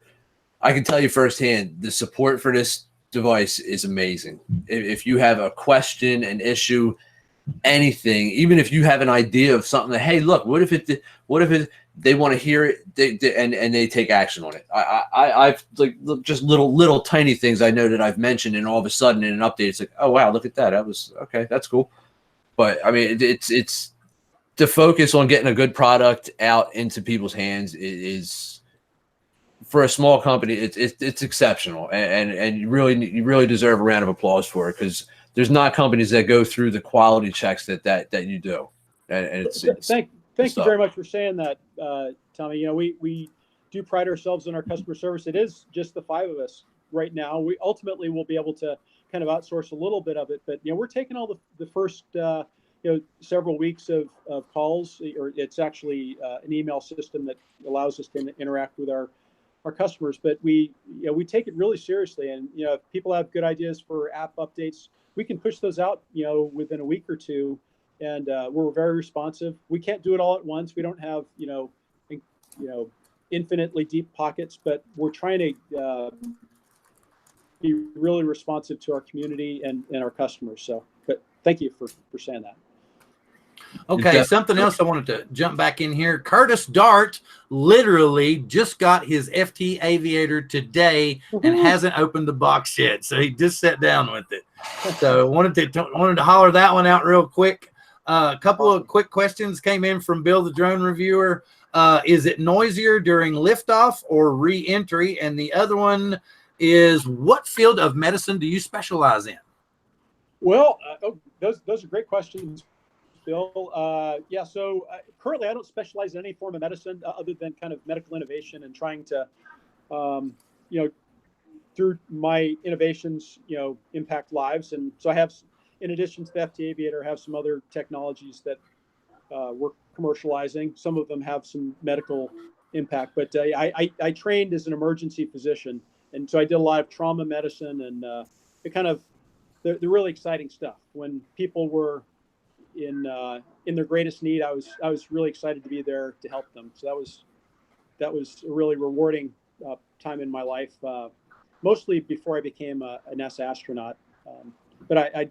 I can tell you firsthand, the support for this device is amazing. If you have a question, an issue, anything, even if you have an idea of something that, hey, look, what if they want to hear it, and they take action on it. I've like just little tiny things I know that I've mentioned, and all of a sudden in an update, it's like, oh wow, look at that. That was okay. That's cool. But I mean, it's the focus on getting a good product out into people's hands is for a small company, it's exceptional, and you really deserve a round of applause for it, because there's not companies that go through the quality checks that you do, and it's thank you very much for saying that, Tommy. You know, we do pride ourselves in our customer service. It is just the 5 of us right now. We ultimately will be able to kind of outsource a little bit of it, but you know, we're taking all the first several weeks of calls, or it's actually an email system that allows us to interact with our customers. But we take it really seriously, and you know, if people have good ideas for app updates, we can push those out, you know, within a week or two, and we're very responsive. We can't do it all at once. We don't have infinitely deep pockets, but we're trying to be really responsive to our community and our customers. So, but thank you for saying that. Okay, something else I wanted to jump back in here. Curtis Dart literally just got his FT Aviator today and hasn't opened the box yet, so he just sat down with it. So wanted to holler that one out real quick. A couple of quick questions came in from Bill, the drone reviewer. Is it noisier during liftoff or re-entry? And the other one is, what field of medicine do you specialize in? Well, those are great questions, Bill. Yeah, so currently I don't specialize in any form of medicine other than kind of medical innovation and trying to, through my innovations, impact lives. And so I have, in addition to the FT Aviator, I have some other technologies that we're commercializing. Some of them have some medical impact, but I trained as an emergency physician. And so I did a lot of trauma medicine, and it kind of, the really exciting stuff. When people were in their greatest need, I was really excited to be there to help them. So that was a really rewarding time in my life, mostly before I became a NASA astronaut. But I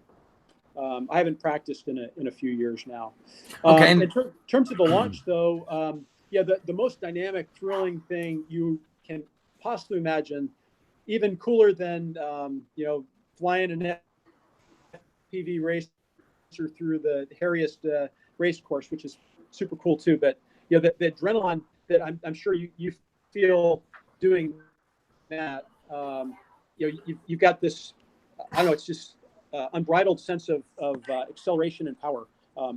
haven't practiced in a few years now. Okay. In terms of the launch, though, the most dynamic, thrilling thing you can possibly imagine, even cooler than flying an FPV racer through the hairiest race course, which is super cool too. But the adrenaline that I'm sure you feel doing that, you've got this, I don't know, it's just unbridled sense of acceleration and power.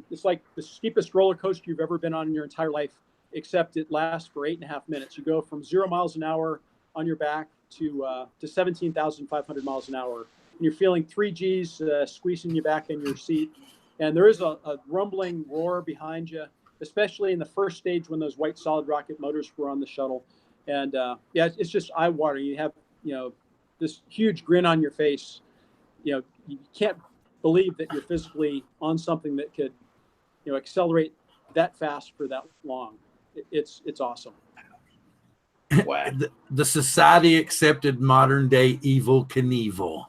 It's like the steepest roller coaster you've ever been on in your entire life, except it lasts for 8.5 minutes. You go from 0 miles an hour on your back to 17,500 miles an hour. And you're feeling 3 Gs squeezing you back in your seat. And there is a rumbling roar behind you, especially in the first stage when those white solid rocket motors were on the shuttle. And it's just eye-watering. You have, this huge grin on your face. You can't believe that you're physically on something that could, accelerate that fast for that long. It's awesome. Wow. The society accepted modern day Evel Knievel.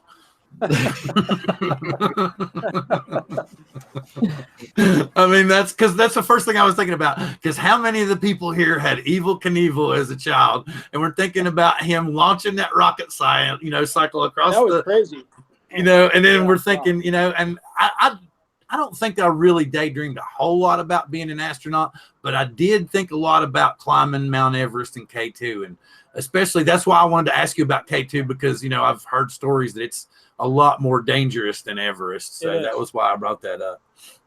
I mean, that's the first thing I was thinking about, because how many of the people here had Evel Knievel as a child, and we're thinking about him launching that rocket cycle across that was crazy. and then we're thinking, and I don't think I really daydreamed a whole lot about being an astronaut, but I did think a lot about climbing Mount Everest and K2. And especially that's why I wanted to ask you about K2, because, I've heard stories that it's a lot more dangerous than Everest. So that was why I brought that up.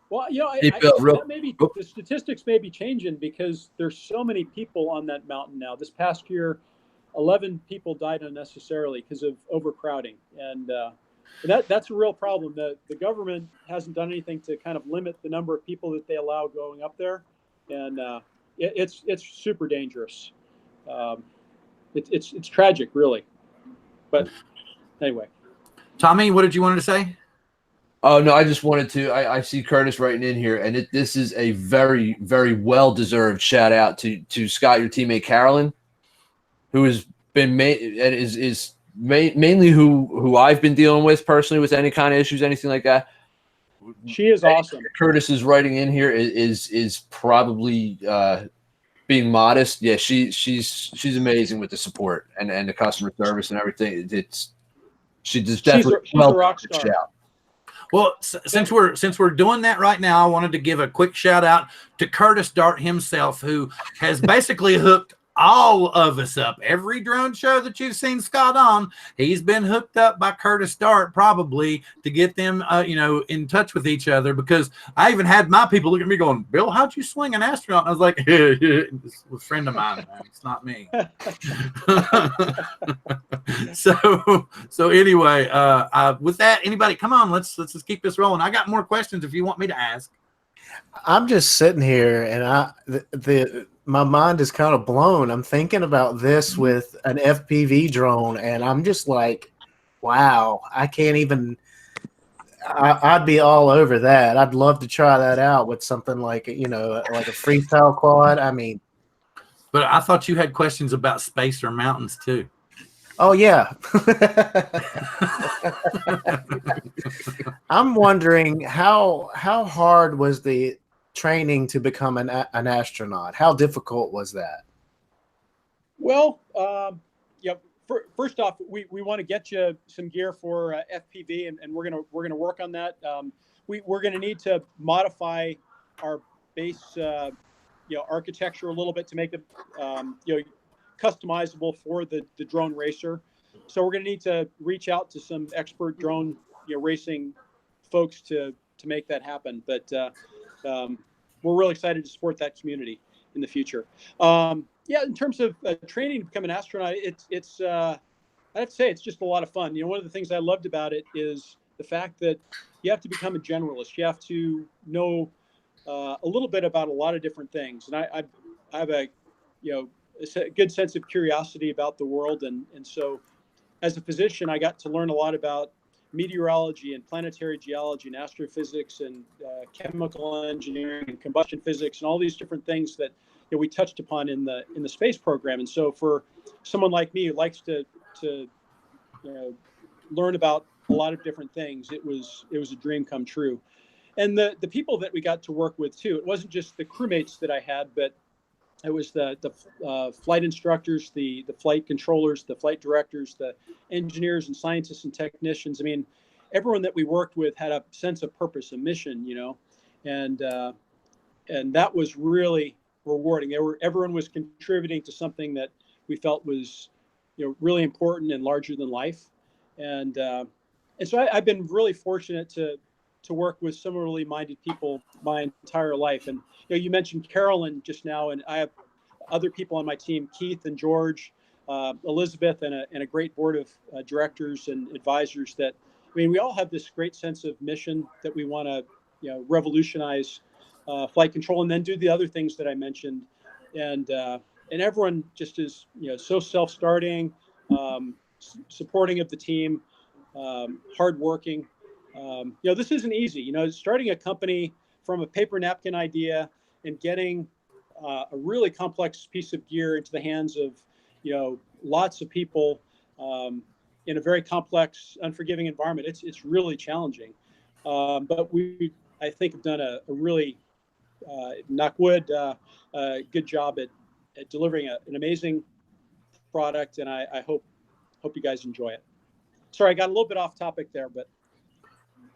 Well, the statistics may be changing because there's so many people on that mountain now. This past year, 11 people died unnecessarily because of overcrowding. And that's a real problem. The government hasn't done anything to kind of limit the number of people that they allow going up there. And it's super dangerous. It's tragic, really. But anyway, Tommy, what did you want to say? Oh no, I just wanted to. I see Curtis writing in here, and this is a very, very well deserved shout out to Scott, your teammate Carolyn, who has been mainly who I've been dealing with personally with any kind of issues, anything like that. she is awesome. Curtis is writing in here is probably being modest. Yeah, she's amazing with the support and the customer service and everything. She's definitely she's a rock star. Shout. Well, since we're doing that right now, I wanted to give a quick shout out to Curtis Dart himself, who has basically hooked all of us up. Every drone show that you've seen Scott on, he's been hooked up by Curtis Dart, probably to get them, in touch with each other. Because I even had my people look at me going, "Bill, how'd you swing an Astronaut?" And I was like, "It's a friend of mine, man. It's not me." So anyway, with that, anybody, come on, let's just keep this rolling. I got more questions if you want me to ask. I'm just sitting here, and my mind is kind of blown. I'm thinking about this with an FPV drone, and I'm just like, wow, I can't even. I'd be all over that. I'd love to try that out with something like like a freestyle quad. I mean, but I thought you had questions about space or mountains too. Oh yeah. I'm wondering how hard was the training to become an astronaut? How difficult was that? Well, first off, we want to get you some gear for FPV, and we're gonna work on that. We're gonna need to modify our base architecture a little bit to make it customizable for the drone racer. So we're going to need to reach out to some expert drone racing folks to make that happen. But we're really excited to support that community in the future. In terms of training to become an astronaut, it's I have to say it's just a lot of fun. One of the things I loved about it is the fact that you have to become a generalist. You have to know a little bit about a lot of different things, and I have a good sense of curiosity about the world, and so as a physician, I got to learn a lot about meteorology and planetary geology and astrophysics and chemical engineering and combustion physics and all these different things that we touched upon in the space program. And so for someone like me who likes to learn about a lot of different things, it was a dream come true. And the people that we got to work with too, it wasn't just the crewmates that I had, but it was the flight instructors, the flight controllers, the flight directors, the engineers and scientists and technicians. I mean, everyone that we worked with had a sense of purpose, a mission, and that was really rewarding. Everyone was contributing to something that we felt was, really important and larger than life. And so I've been really fortunate to work with similarly minded people my entire life. And you mentioned Carolyn just now, and I have other people on my team, Keith and George, Elizabeth, and a great board of directors and advisors. That we all have this great sense of mission that we want to revolutionize flight control, and then do the other things that I mentioned. And everyone just is so self-starting, supporting of the team, hardworking. This isn't easy. Starting a company from a paper napkin idea and getting a really complex piece of gear into the hands of, lots of people in a very complex, unforgiving environment. It's really challenging. But we, I think, have done a really, knock wood, good job at delivering an amazing product. And I hope you guys enjoy it. Sorry, I got a little bit off topic there, but.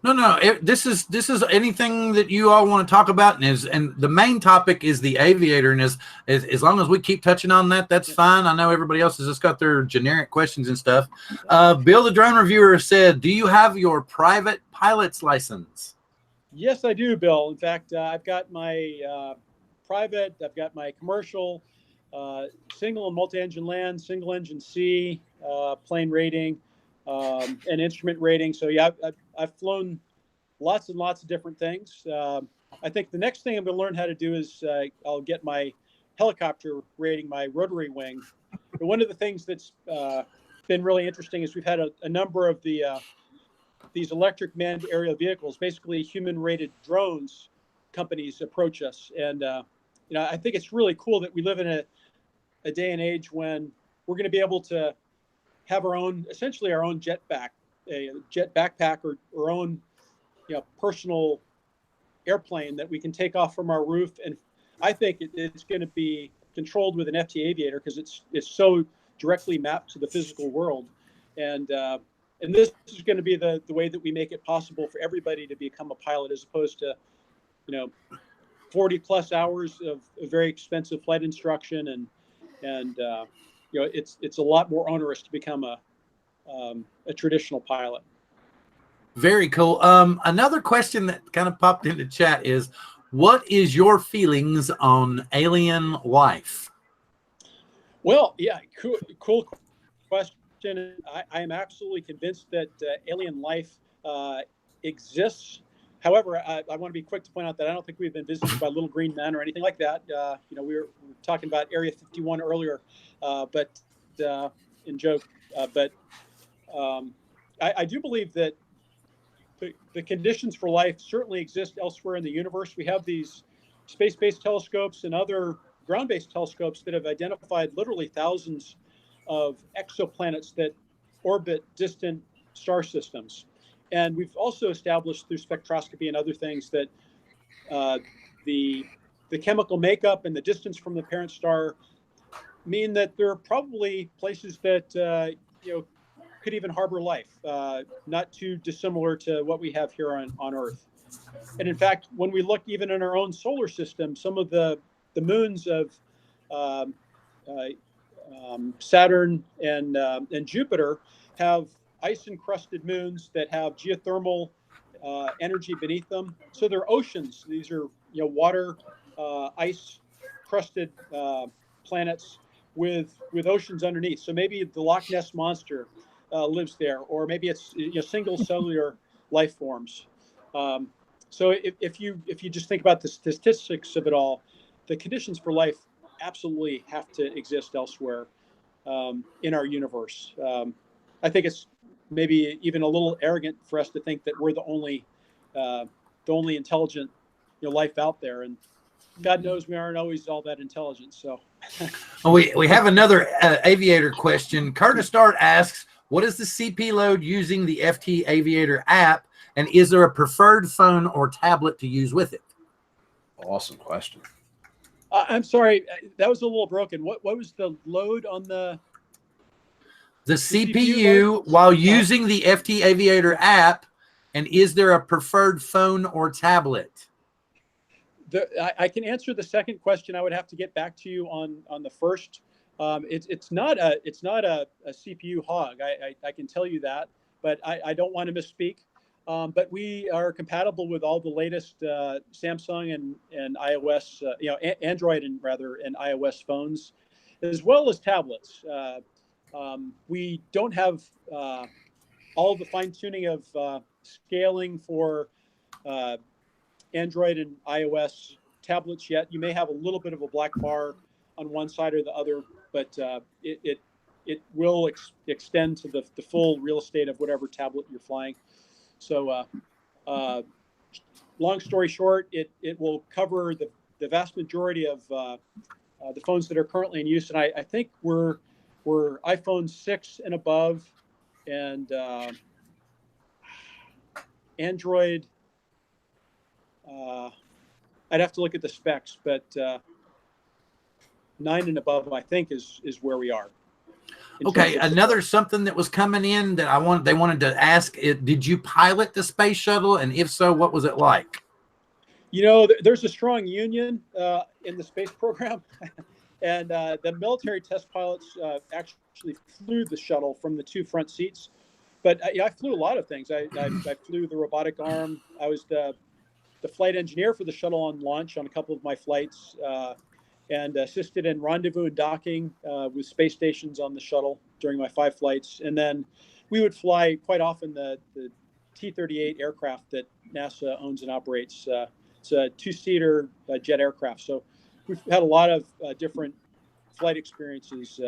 No. This is anything that you all want to talk about, and the main topic is the Aviator, and as long as we keep touching on that, that's fine. I know everybody else has just got their generic questions and stuff. Bill, the drone reviewer, said, "Do you have your private pilot's license?" Yes, I do, Bill. In fact, I've got my private, I've got my commercial, single and multi-engine land, single engine sea, plane rating. And instrument rating. So yeah, I've flown lots and lots of different things. I think the next thing I'm going to learn how to do is I'll get my helicopter rating, my rotary wing. But one of the things that's been really interesting is we've had a number of these electric manned aerial vehicles, basically human-rated drones, companies approach us. And, I think it's really cool that we live in a day and age when we're going to be able to have essentially our own jet backpack or our own, personal airplane that we can take off from our roof. And I think it's going to be controlled with an FT Aviator because it's so directly mapped to the physical world. And this is going to be the way that we make it possible for everybody to become a pilot, as opposed to, 40 plus hours of very expensive flight instruction. And it's a lot more onerous to become a traditional pilot. Very cool. Another question that kind of popped into chat is, what is your feelings on alien life? Well, yeah, cool question. I am absolutely convinced that alien life exists. However, I want to be quick to point out that I don't think we've been visited by little green men or anything like that. We were talking about Area 51 earlier, but in joke. But I do believe that the conditions for life certainly exist elsewhere in the universe. We have these space-based telescopes and other ground-based telescopes that have identified literally thousands of exoplanets that orbit distant star systems. And we've also established through spectroscopy and other things that the chemical makeup and the distance from the parent star mean that there are probably places that could even harbor life, not too dissimilar to what we have here on Earth. And in fact, when we look even in our own solar system, some of the moons of Saturn and Jupiter have ice-encrusted moons that have geothermal energy beneath them. So they're oceans. These are water, ice-crusted planets with oceans underneath. So maybe the Loch Ness monster lives there, or maybe it's single cellular life forms. So if you just think about the statistics of it all, the conditions for life absolutely have to exist elsewhere in our universe. I think it's maybe even a little arrogant for us to think that we're the only intelligent life out there, and God knows we aren't always all that intelligent. So we have another aviator question. Curtis Dart asks, what is the CP load using the FT Aviator app, and is there a preferred phone or tablet to use with it? Awesome question. I'm sorry, that was a little broken. What was the load on the CPU while using the FT Aviator app, and is there a preferred phone or tablet? I can answer the second question. I would have to get back to you on the first. It's not a CPU hog. I can tell you that, but I don't want to misspeak. But we are compatible with all the latest Samsung and iOS, Android and iOS phones, as well as tablets. We don't have all the fine tuning of scaling for Android and iOS tablets yet. You may have a little bit of a black bar on one side or the other, but it will extend to the full real estate of whatever tablet you're flying. So long story short, it will cover the vast majority of the phones that are currently in use. And I think we're iPhone 6 and above, and Android. I'd have to look at the specs, but 9 and above, I think, is where we are. Okay, another something that was coming in that they wanted to ask, did you pilot the space shuttle, and if so, what was it like? There's a strong union in the space program, and the military test pilots actually flew the shuttle from the 2 front seats. But I flew a lot of things. I flew the robotic arm. I was the flight engineer for the shuttle on launch on a couple of my flights, and assisted in rendezvous and docking with space stations on the shuttle during my 5 flights. And then we would fly quite often the T-38 aircraft that NASA owns and operates. It's a 2-seater jet aircraft. So we've had a lot of different flight experiences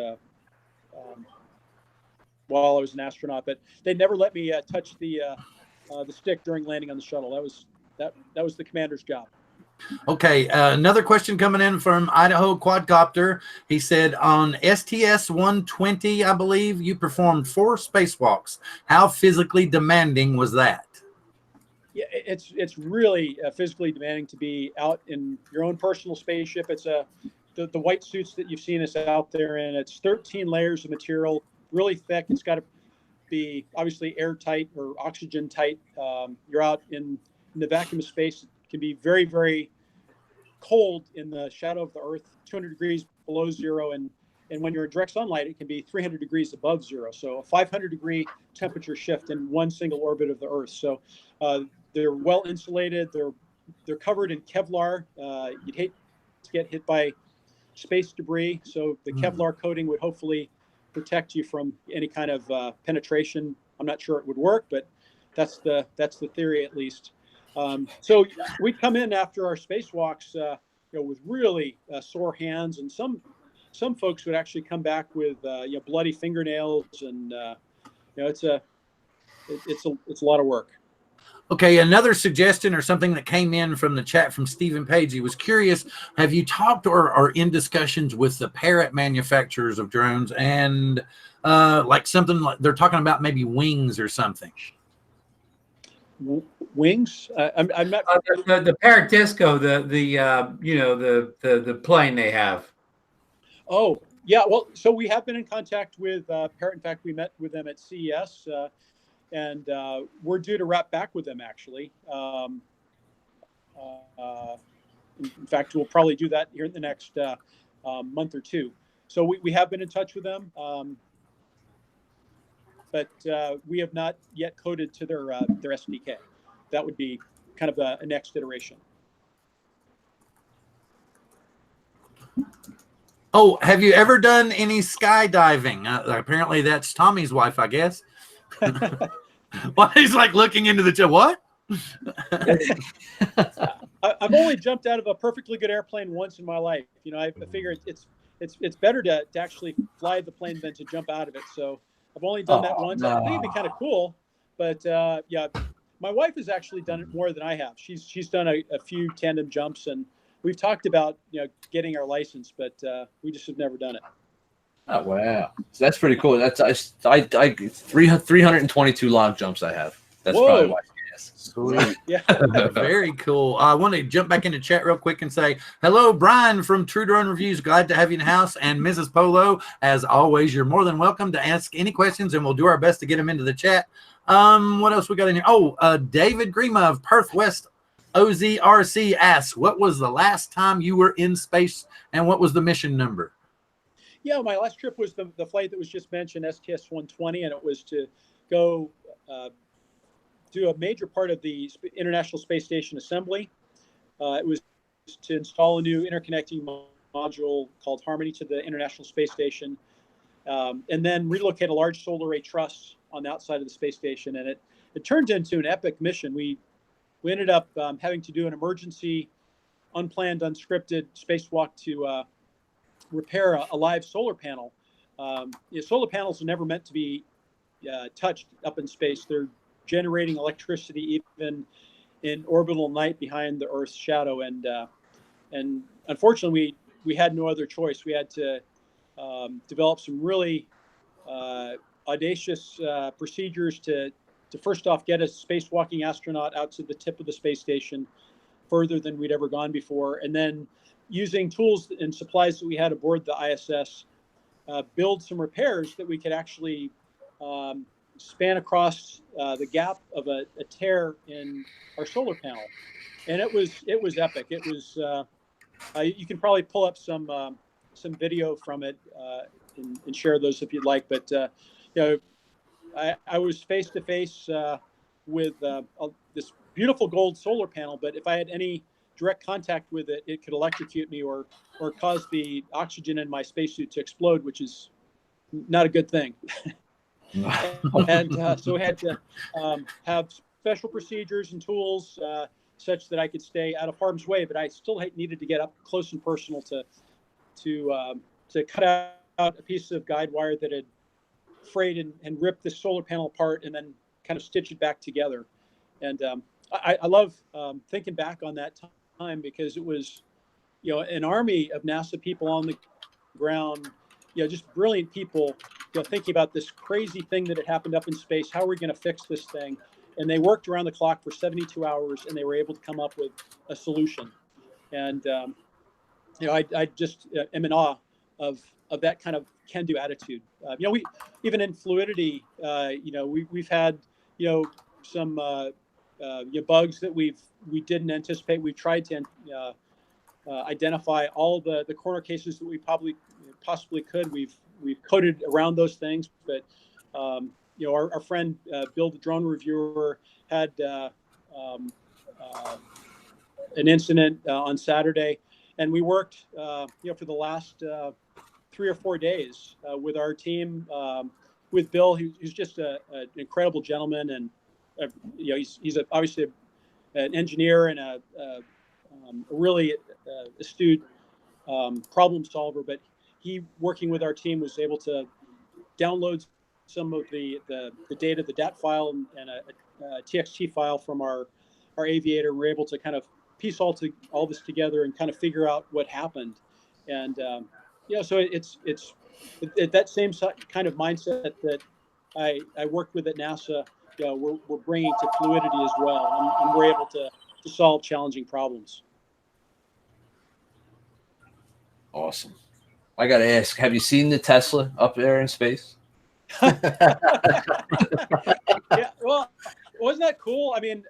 while I was an astronaut, but they never let me touch the stick during landing on the shuttle. That was the commander's job. Okay, another question coming in from Idaho Quadcopter. He said on STS-120, I believe you performed 4 spacewalks. How physically demanding was that? Yeah, it's really physically demanding to be out in your own personal spaceship. It's the white suits that you've seen us out there in. It's 13 layers of material, really thick. It's got to be obviously airtight or oxygen tight. You're out in the vacuum of space. It can be very, very cold in the shadow of the Earth, 200 degrees below zero, and when you're in direct sunlight, it can be 300 degrees above zero. So a 500-degree temperature shift in one single orbit of the Earth. So they're well insulated. They're covered in Kevlar. You'd hate to get hit by space debris, so the Kevlar coating would hopefully protect you from any kind of penetration. I'm not sure it would work, but that's the theory at least. So we'd come in after our spacewalks, with really sore hands, and some folks would actually come back with bloody fingernails, and it's a lot of work. Okay, another suggestion or something that came in from the chat from Stephen Page. He was curious, have you talked or are in discussions with the parrot manufacturers of drones and like something like they're talking about maybe wings or something? Wings? I'm not. The Parrot Disco, the plane they have. Oh, yeah. Well, so we have been in contact with Parrot. In fact, we met with them at CES, and we're due to wrap back with them, actually. In fact, we'll probably do that here in the next month or two. So we have been in touch with them, but we have not yet coded to their SDK. That would be kind of a next iteration. Oh, have you ever done any skydiving? Apparently that's Tommy's wife, I guess. Well, he's like looking into the chat. What? I've only jumped out of a perfectly good airplane once in my life. I figure it's better to actually fly the plane than to jump out of it. So I've only done that once. I think it'd be kind of cool, but yeah, my wife has actually done it more than I have. She's done a few tandem jumps, and we've talked about getting our license, but we just have never done it. Oh wow, so that's pretty cool. That's I 322 log jumps I have. That's Whoa. Probably why. Yes. Sweet. Yeah. Very cool. I want to jump back into chat real quick and say hello, Brian from True Drone Reviews. Glad to have you in the house. And Mrs. Polo, as always, you're more than welcome to ask any questions, and we'll do our best to get them into the chat. What else we got in here? Oh, David Grima of Perth West OZRC asks, what was the last time you were in space, and what was the mission number? Yeah, my last trip was the flight that was just mentioned, STS-120, and it was to go do a major part of the International Space Station assembly. It was to install a new interconnecting module called Harmony to the International Space Station, and then relocate a large solar array truss on the outside of the space station. And it turned into an epic mission. We ended up having to do an emergency, unplanned, unscripted spacewalk to repair a live solar panel. Solar panels are never meant to be touched up in space. They're generating electricity even in orbital night behind the Earth's shadow, and unfortunately we had no other choice. We had to develop some really audacious procedures to first off get a spacewalking astronaut out to the tip of the space station, further than we'd ever gone before, and then using tools and supplies that we had aboard the ISS, build some repairs that we could actually span across the gap of a tear in our solar panel. And it was epic. It was you can probably pull up some video from it and share those if you'd like. But I was face to face with this beautiful gold solar panel, but if I had any direct contact with it, it could electrocute me or cause the oxygen in my spacesuit to explode, which is not a good thing. And so we had to have special procedures and tools such that I could stay out of harm's way, but I still needed to get up close and personal to cut out a piece of guide wire that had freight and rip this solar panel apart and then kind of stitch it back together. And I love thinking back on that time, because it was, an army of NASA people on the ground, just brilliant people, thinking about this crazy thing that had happened up in space. How are we going to fix this thing? And they worked around the clock for 72 hours, and they were able to come up with a solution. And I just am in awe of that kind of can-do attitude. We even in Fluidity, we've had some bugs that we didn't anticipate. We've tried to identify all the corner cases that we possibly could. We've coded around those things, but our friend Bill, the drone reviewer, had an incident on Saturday, and we worked for the last 3 or 4 days with our team, with Bill, who's just an incredible gentleman, and he's obviously an engineer and a really astute problem solver. But he, working with our team, was able to download some of the data, the DAT file and a TXT file from our Aviator. We're able to kind of piece all this together and kind of figure out what happened. And so it's that same kind of mindset that I worked with at NASA. We're bringing to Fluidity as well, and we're able to solve challenging problems. Awesome. I got to ask, have you seen the Tesla up there in space? Yeah, well, wasn't that cool? I mean,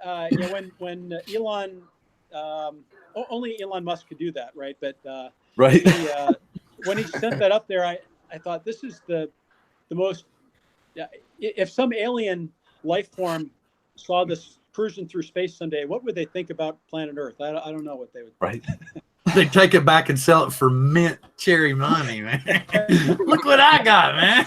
when Elon, only Elon Musk could do that, right? But right. When he sent that up there, I thought, this is the most. If some alien life form saw this cruising through space someday, what would they think about planet Earth? I don't know what they would think. Right. They take it back and sell it for mint cherry money, man. Look what I got, man.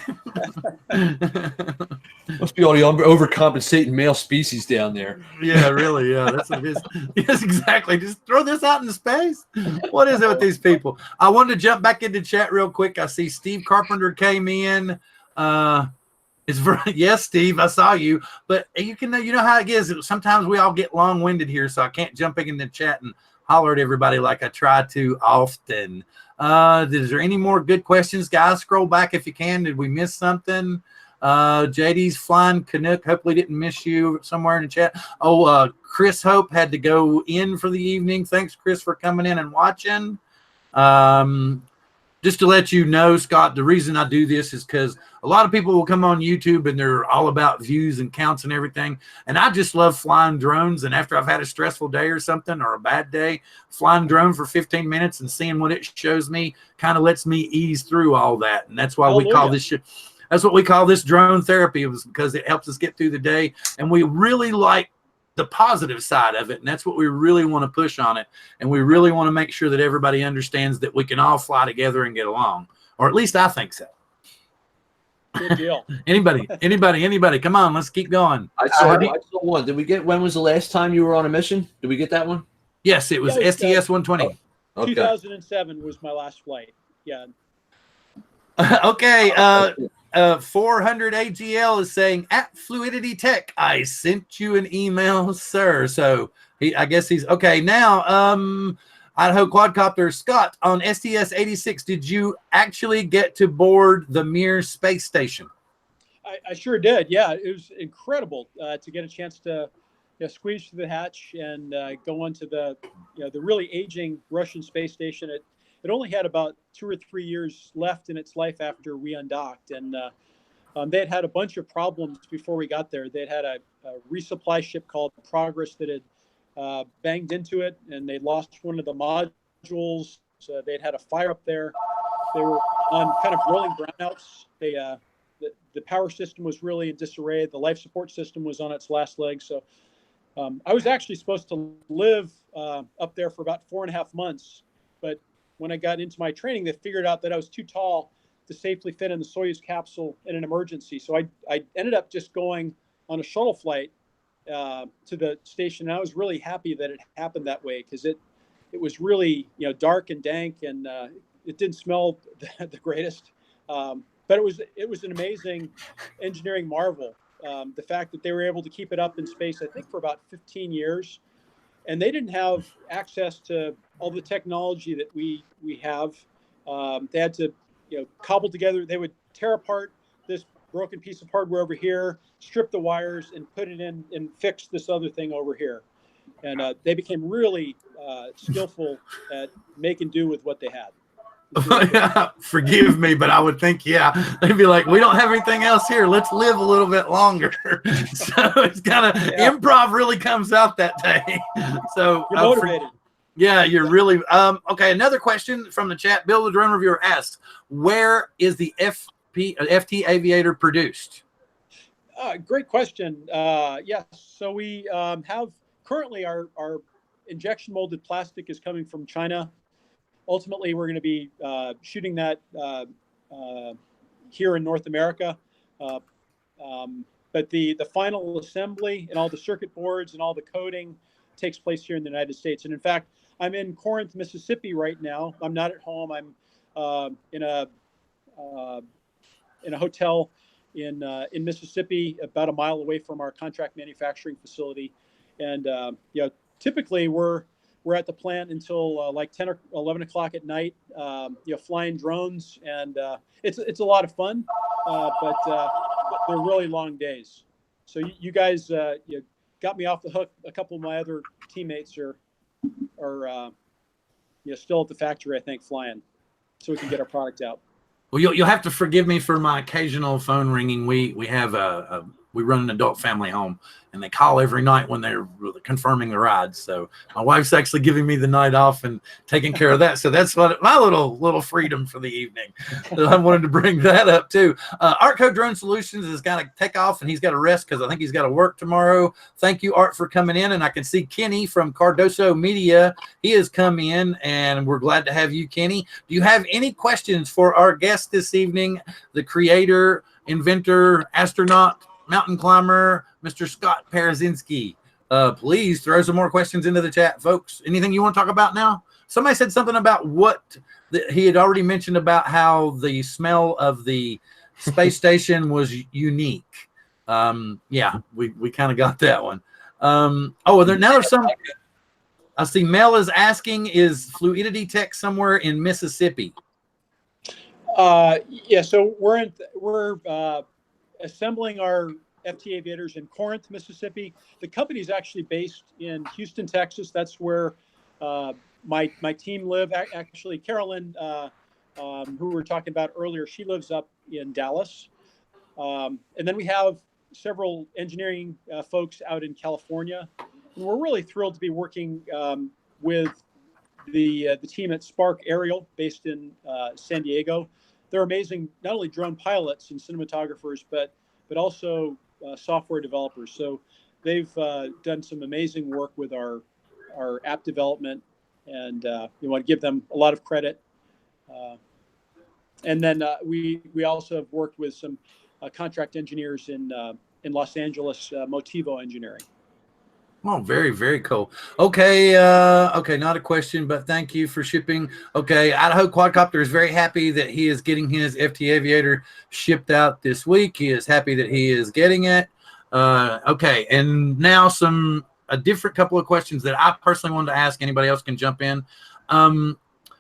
Must be all the overcompensating male species down there. Yeah, really. Yeah, that's what it is. Yes, exactly. Just throw this out into space. What is it with these people? I wanted to jump back into chat real quick. I see Steve Carpenter came in. Yes, Steve, I saw you. But you know how it is. Sometimes we all get long-winded here, so I can't jump in the chat and holler at everybody like I try to often. Is there any more good questions, guys? Scroll back if you can. Did we miss something? JD's Flying Canuck, hopefully didn't miss you somewhere in the chat. Chris Hope had to go in for the evening. Thanks, Chris, for coming in and watching. Just to let you know, Scott, the reason I do this is because a lot of people will come on YouTube and they're all about views and counts and everything. And I just love flying drones. And after I've had a stressful day or something, or a bad day, flying drone for 15 minutes and seeing what it shows me kind of lets me ease through all that. And that's why we call this shit. That's what we call this drone therapy, because it helps us get through the day. And we really like the positive side of it. And that's what we really want to push on it. And we really want to make sure that everybody understands that we can all fly together and get along. Or at least I think so. Good deal. Anybody. Come on, let's keep going. I saw one. When was the last time you were on a mission? Did we get that one? Yes, it was STS-120. Okay. 2007 was my last flight. Yeah. Okay. 400 AGL is saying, at Fluidity Tech, I sent you an email, sir. So I guess he's okay. Now, Idaho Quadcopter Scott on STS-86, did you actually get to board the Mir space station? I sure did. Yeah, it was incredible to get a chance to squeeze through the hatch and go onto the really aging Russian space station. It only had about 2 or 3 years left in its life after we undocked, and they had a bunch of problems before we got there. They had a resupply ship called Progress that had banged into it, and they lost one of the modules. So they'd had a fire up there. They were on kind of rolling brownouts. The power system was really in disarray. The life support system was on its last leg. So I was actually supposed to live up there for about 4.5 months, but when I got into my training, they figured out that I was too tall to safely fit in the Soyuz capsule in an emergency. So I ended up just going on a shuttle flight to the station. And I was really happy that it happened that way, because it was really dark and dank, and it didn't smell the greatest. but it was an amazing engineering marvel. The fact that they were able to keep it up in space, I think, for about 15 years, and they didn't have access to all the technology that we have. They had to, cobble together. They would tear apart this broken piece of hardware over here, strip the wires, and put it in and fix this other thing over here. And they became really skillful at making do with what they had. Really cool. Forgive me, but I would think, they'd be like, we don't have anything else here. Let's live a little bit longer. So it's kind of improv really comes out that day. So You're motivated. You're really okay. Another question from the chat. Bill, the drone reviewer, asked, where is the FT Aviator produced? Great question. Yes. So we have currently our injection molded plastic is coming from China. Ultimately, we're going to be shooting that here in North America. But the final assembly and all the circuit boards and all the coding takes place here in the United States. And in fact, I'm in Corinth, Mississippi right now. I'm not at home. I'm in a hotel in Mississippi, about a mile away from our contract manufacturing facility. And typically we're at the plant until like 10 or 11 o'clock at night, flying drones, and it's a lot of fun, but they're really long days. So you guys got me off the hook. A couple of my other teammates are still at the factory, I think, flying, so we can get our product out. Well, you'll have to forgive me for my occasional phone ringing. We have we run an adult family home, and they call every night when they're confirming the rides. So my wife's actually giving me the night off and taking care of that. So that's what my little freedom for the evening. I wanted to bring that up too. Artco Drone Solutions has got to take off, and he's got to rest because I think he's got to work tomorrow. Thank you, Art, for coming in. And I can see Kenny from Cardoso Media. He has come in, and we're glad to have you, Kenny. Do you have any questions for our guest this evening, the creator, inventor, astronaut, mountain climber, Mr. Scott Parazinski? Please throw some more questions into the chat, folks. Anything you want to talk about now? Somebody said something about he had already mentioned about how the smell of the space station was unique. We kind of got that one. There's some. I see Mel is asking, is Fluidity Tech somewhere in Mississippi? So we're assembling our FT Aviators in Corinth, Mississippi. The company is actually based in Houston, Texas. That's where my team live. Actually, Carolyn, who we were talking about earlier, she lives up in Dallas. And then we have several engineering folks out in California. And we're really thrilled to be working with the team at Spark Aerial, based in San Diego. They're amazing, not only drone pilots and cinematographers, but also software developers. So they've done some amazing work with our app development, and we want to give them a lot of credit. And then we also have worked with some contract engineers in Los Angeles, Motivo Engineering. Oh, very, very cool. Okay, not a question, but thank you for shipping. Okay, Idaho Quadcopter is very happy that he is getting his FT Aviator shipped out this week. He is happy that he is getting it. Okay, and now a different couple of questions that I personally wanted to ask. Anybody else can jump in.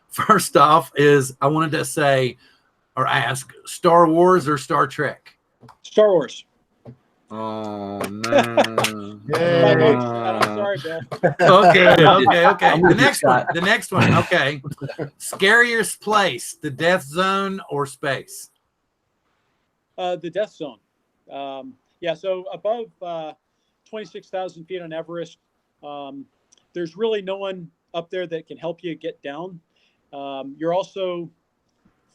First off is I wanted to say or ask, Star Wars or Star Trek? Star Wars. Oh no! I'm sorry, Bill. Okay. The next one. Okay. Scariest place: the Death Zone or space? The Death Zone. So above 26,000 feet on Everest, there's really no one up there that can help you get down. You're also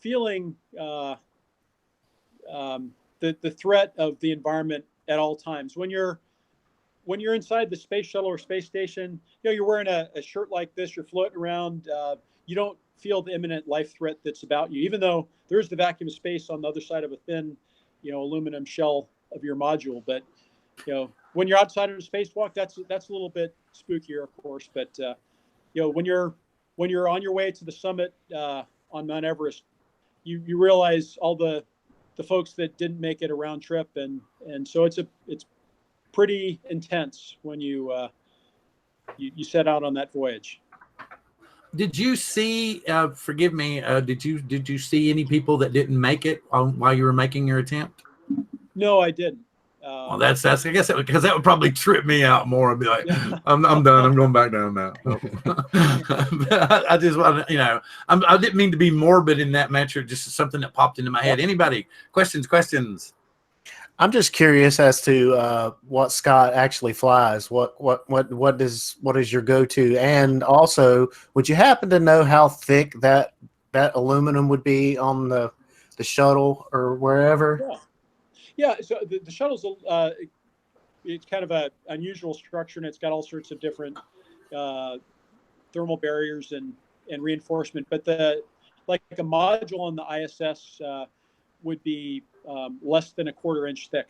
feeling the threat of the environment at all times. When you're inside the space shuttle or space station, you're wearing a shirt like this, you're floating around, you don't feel the imminent life threat that's about you, even though there's the vacuum of space on the other side of a thin, aluminum shell of your module. But, when you're outside of a spacewalk, that's a little bit spookier, of course. But, when you're on your way to the summit on Mount Everest, you realize all the the folks that didn't make it a round trip, and so it's pretty intense when you set out on that voyage. Did you see? Forgive me. Did you see any people that didn't make it while you were making your attempt? No, I didn't. Well, that's I guess because that would probably trip me out more. I'd be like, Yeah. I'm done. I'm going back down now. I just want to, I didn't mean to be morbid in that metric. Just something that popped into my head. Anybody? Questions? I'm just curious as to what Scott actually flies. What is your go-to? And also, would you happen to know how thick that aluminum would be on the shuttle or wherever? Yeah. So the shuttle's it's kind of a unusual structure, and it's got all sorts of different thermal barriers and reinforcement. But like a module on the ISS would be less than a 1/4 inch thick,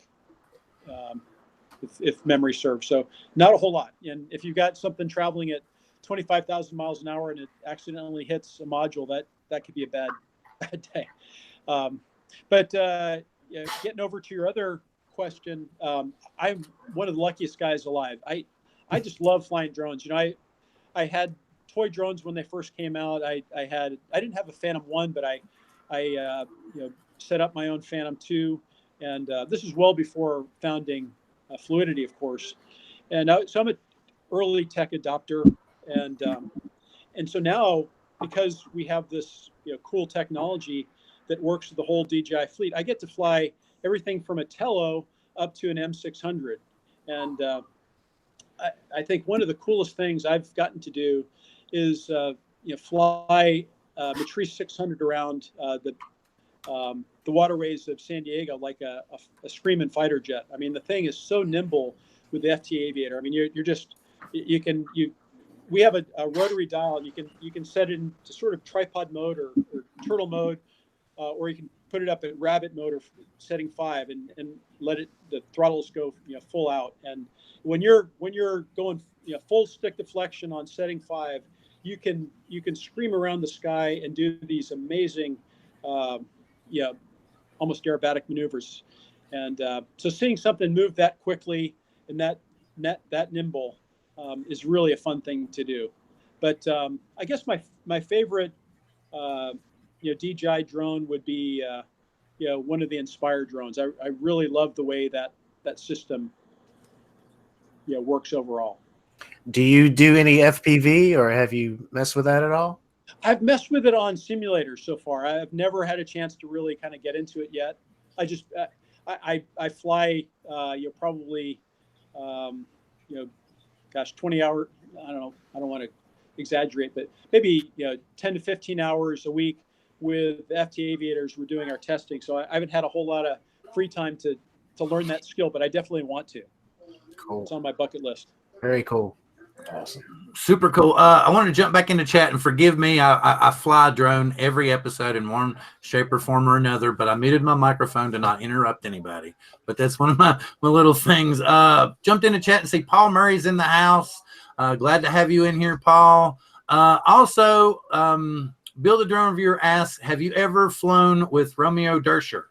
if memory serves. So not a whole lot. And if you've got something traveling at 25,000 miles an hour and it accidentally hits a module, that could be a bad day. But getting over to your other question, I'm one of the luckiest guys alive. I just love flying drones. I had toy drones when they first came out. I didn't have a Phantom 1, but I set up my own Phantom 2, and this is well before founding Fluidity, of course. And so I'm an early tech adopter, and so now, because we have this cool technology that works with the whole DJI fleet, I get to fly everything from a Tello up to an M600. And I think one of the coolest things I've gotten to do is fly Matrice 600 around the waterways of San Diego like a screaming fighter jet. I mean, the thing is so nimble with the FT Aviator. I mean, we have a rotary dial, and you can set it into sort of tripod mode or turtle mode, or you can put it up at rabbit mode or setting 5 and let the throttles go full out. And when you're going full stick deflection on setting 5, you can scream around the sky and do these amazing almost aerobatic maneuvers. And so seeing something move that quickly and that nimble is really a fun thing to do. But I guess my favorite DJI drone would be one of the Inspire drones. I really love the way that system works overall. Do you do any FPV, or have you messed with that at all? I've messed with it on simulators so far. I've never had a chance to really kind of get into it yet. I just I fly probably 20 hours. I don't know. I don't want to exaggerate, but maybe 10 to 15 hours a week with FT Aviators. We're doing our testing, so I haven't had a whole lot of free time to learn that skill, but I definitely want to. Cool. It's on my bucket list. Very cool. Awesome. Super cool. I want to jump back into chat, and forgive me. I fly a drone every episode in one shape or form or another, but I muted my microphone to not interrupt anybody. But that's one of my little things. Jumped into chat and see Paul Murray's in the house. Glad to have you in here, Paul. Also, Bill the Drone Reviewer asks, have you ever flown with Romeo Dersher?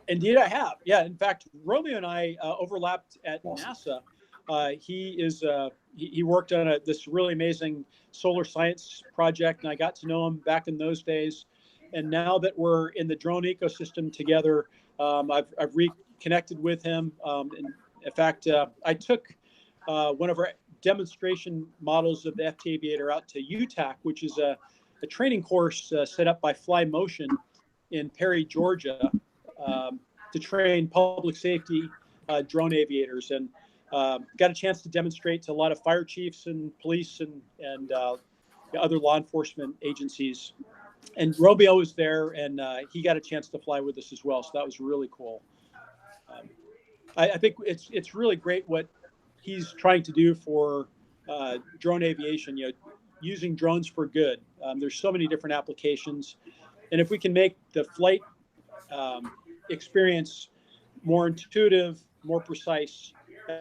Indeed, I have. Yeah, in fact, Romeo and I overlapped at NASA. He worked on this really amazing solar science project, and I got to know him back in those days. And now that we're in the drone ecosystem together, I've reconnected with him. And in fact, I took one of our demonstration models of the FT Aviator out to UTAC, which is a training course set up by Fly Motion in Perry, Georgia, to train public safety drone aviators. And got a chance to demonstrate to a lot of fire chiefs and police and other law enforcement agencies. And Romeo was there, and he got a chance to fly with us as well. So that was really cool. I think it's really great what he's trying to do for drone aviation, using drones for good. There's so many different applications. And if we can make the flight experience more intuitive, more precise,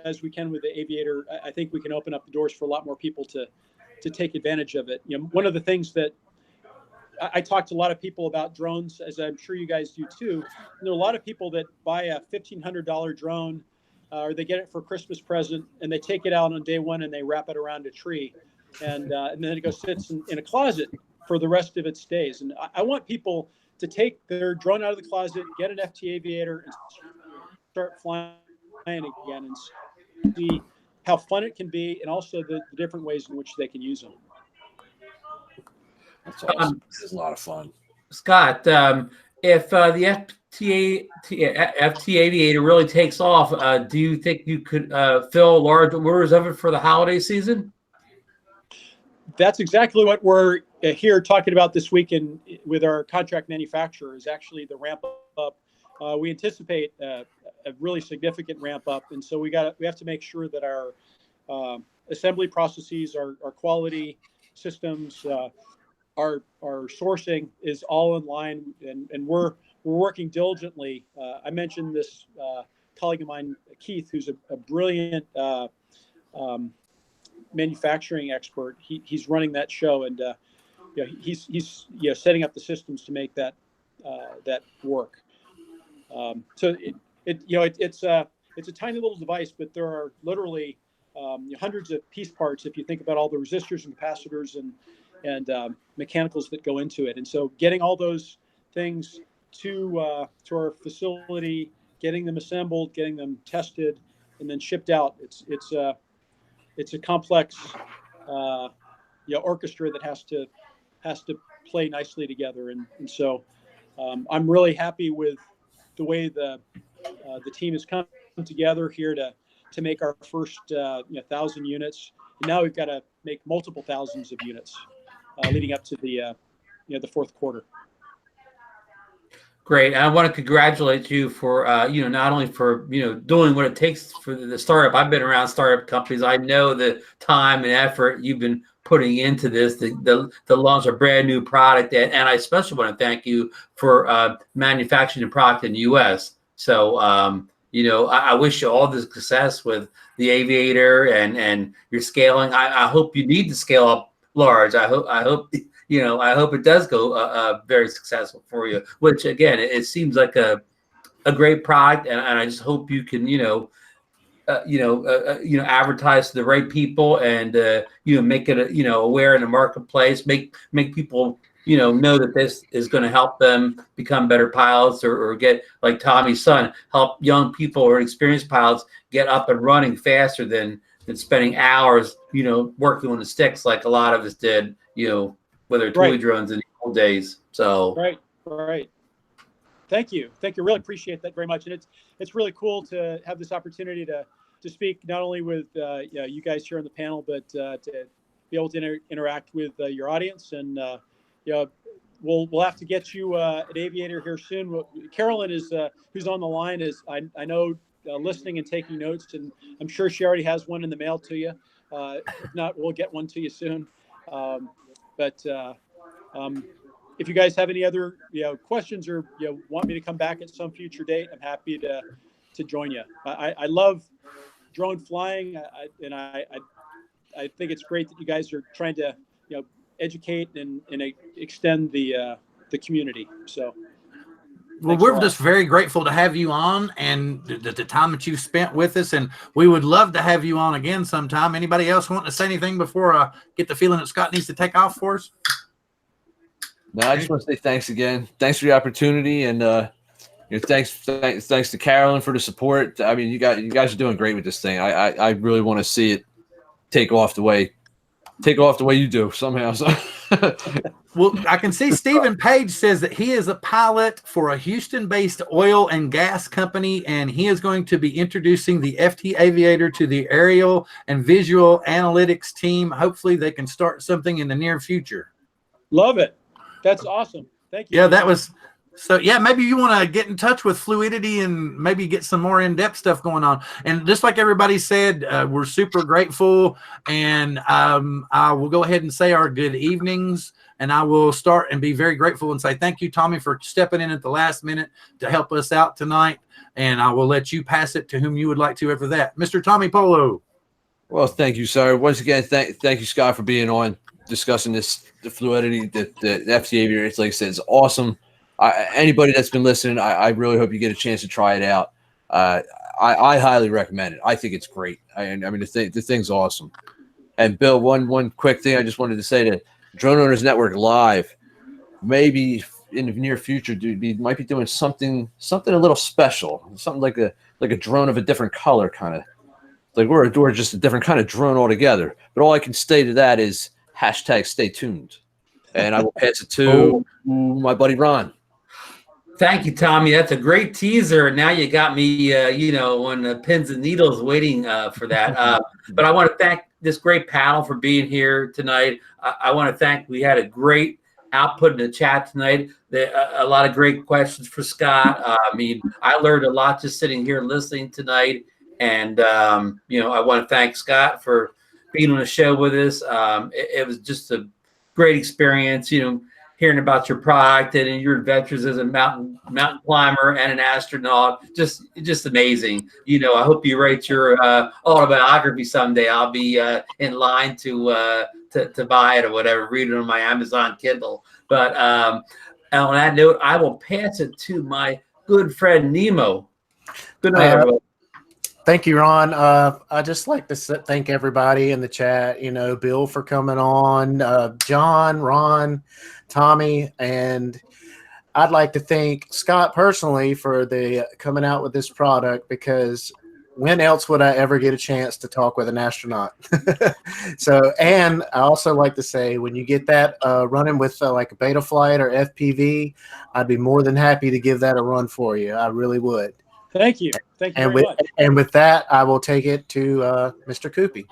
as we can with the Aviator, I think we can open up the doors for a lot more people to take advantage of it. One of the things that I talk to a lot of people about drones, as I'm sure you guys do too. And there are a lot of people that buy a $1,500 drone, or they get it for a Christmas present, and they take it out on day one and they wrap it around a tree, and then it goes sits in a closet for the rest of its days. And I want people to take their drone out of the closet, get an FT Aviator, and start flying again, and see how fun it can be, and also the different ways in which they can use them. That's awesome. This is a lot of fun. Scott, if the FT Aviator really takes off, do you think you could fill large orders of it for the holiday season? That's exactly what we're here talking about this weekend with our contract manufacturer, is actually the ramp up. We anticipate a really significant ramp up, and so we have to make sure that our assembly processes, our quality systems, our sourcing is all in line, and we're working diligently. I mentioned this colleague of mine, Keith, who's a brilliant manufacturing expert. He's running that show, and he's setting up the systems to make that work. So it's a tiny little device, but there are literally hundreds of piece parts if you think about all the resistors and capacitors and mechanicals that go into it. And so getting all those things to our facility, getting them assembled, getting them tested, and then shipped out, it's a complex orchestra that has to play nicely together. And so I'm really happy with the way the team has come together here to make our first 1,000 units. And now we've got to make multiple thousands of units leading up to the fourth quarter. Great. I want to congratulate you for, not only for, doing what it takes for the startup. I've been around startup companies. I know the time and effort you've been putting into this, the launch of a brand new product. And I especially want to thank you for manufacturing the product in the U.S. So, I wish you all the success with the Aviator and your scaling. I hope you need to scale up large. I hope it does go very successful for you, which again, it seems like a great product. And I just hope you can, advertise to the right people and, make it, aware in the marketplace, make people, know that this is going to help them become better pilots or get, like Tommy's son, help young people or experienced pilots get up and running faster than spending hours, working on the sticks like a lot of us did, with our toy drones in the old days. So right. Thank you. Really appreciate that very much. And it's really cool to have this opportunity to speak not only with you guys here on the panel, but to be able to interact with your audience. And we'll have to get you an Aviator here soon. Carolyn is who's on the line is I know listening and taking notes, and I'm sure she already has one in the mail to you. If not, we'll get one to you soon. But if you guys have any other questions or want me to come back at some future date, I'm happy to join you. I love drone flying, and I think it's great that you guys are trying to educate and extend the community. So. Well, we're just very grateful to have you on and the time that you've spent with us, and we would love to have you on again sometime. Anybody else want to say anything before I get the feeling that Scott needs to take off for us? No, I just want to say thanks again. Thanks for the opportunity, and thanks to Carolyn for the support. I mean, you guys are doing great with this thing. I really want to see it take off the way you do somehow. So. Well, I can see Stephen Page says that he is a pilot for a Houston-based oil and gas company, and he is going to be introducing the FT Aviator to the aerial and visual analytics team. Hopefully they can start something in the near future. Love it. That's awesome. Thank you. Yeah, that was so. Yeah, maybe you want to get in touch with Fluidity and maybe get some more in-depth stuff going on. And just like everybody said, we're super grateful. And I will go ahead and say our good evenings. And I will start and be very grateful and say thank you, Tommy, for stepping in at the last minute to help us out tonight. And I will let you pass it to whom you would like to after that. Mr. Tommy Polo. Well, thank you, sir. Once again, thank you, Scott, for being on. discussing the Fluidity, the FT Aviator. It's like I said, it's awesome. Anybody that's been listening, I really hope you get a chance to try it out. I highly recommend it. I think it's great. I mean, the thing's awesome. And Bill, one quick thing I just wanted to say to Drone Owners Network Live, maybe in the near future, might be doing something a little special, something like a drone of a different color, kind of like we're just a different kind of drone altogether. But all I can say to that is #stay tuned, and I will pass it to my buddy Ron. Thank you, Tommy. That's a great teaser. Now you got me, on pins and needles waiting for that. But I want to thank this great panel for being here tonight. I want to thank, we had a great output in the chat tonight. A lot of great questions for Scott. I mean, I learned a lot just sitting here listening tonight. And, I want to thank Scott for being on the show with us. It was just a great experience, hearing about your product and your adventures as a mountain climber and an astronaut. Just amazing. I hope you write your autobiography someday. I'll be in line to buy it or whatever, read it on my Amazon Kindle. But on that note, I will pass it to my good friend Nemo. Good night, everyone. Thank you, Ron. I'd just like to thank everybody in the chat, Bill for coming on, John, Ron, Tommy, and I'd like to thank Scott personally for the coming out with this product, because when else would I ever get a chance to talk with an astronaut? So, and I also like to say, when you get that running with like a Beta Flight or FPV, I'd be more than happy to give that a run for you. I really would. Thank you. Thank you very much. And with that, I will take it to Mr. Cuppi.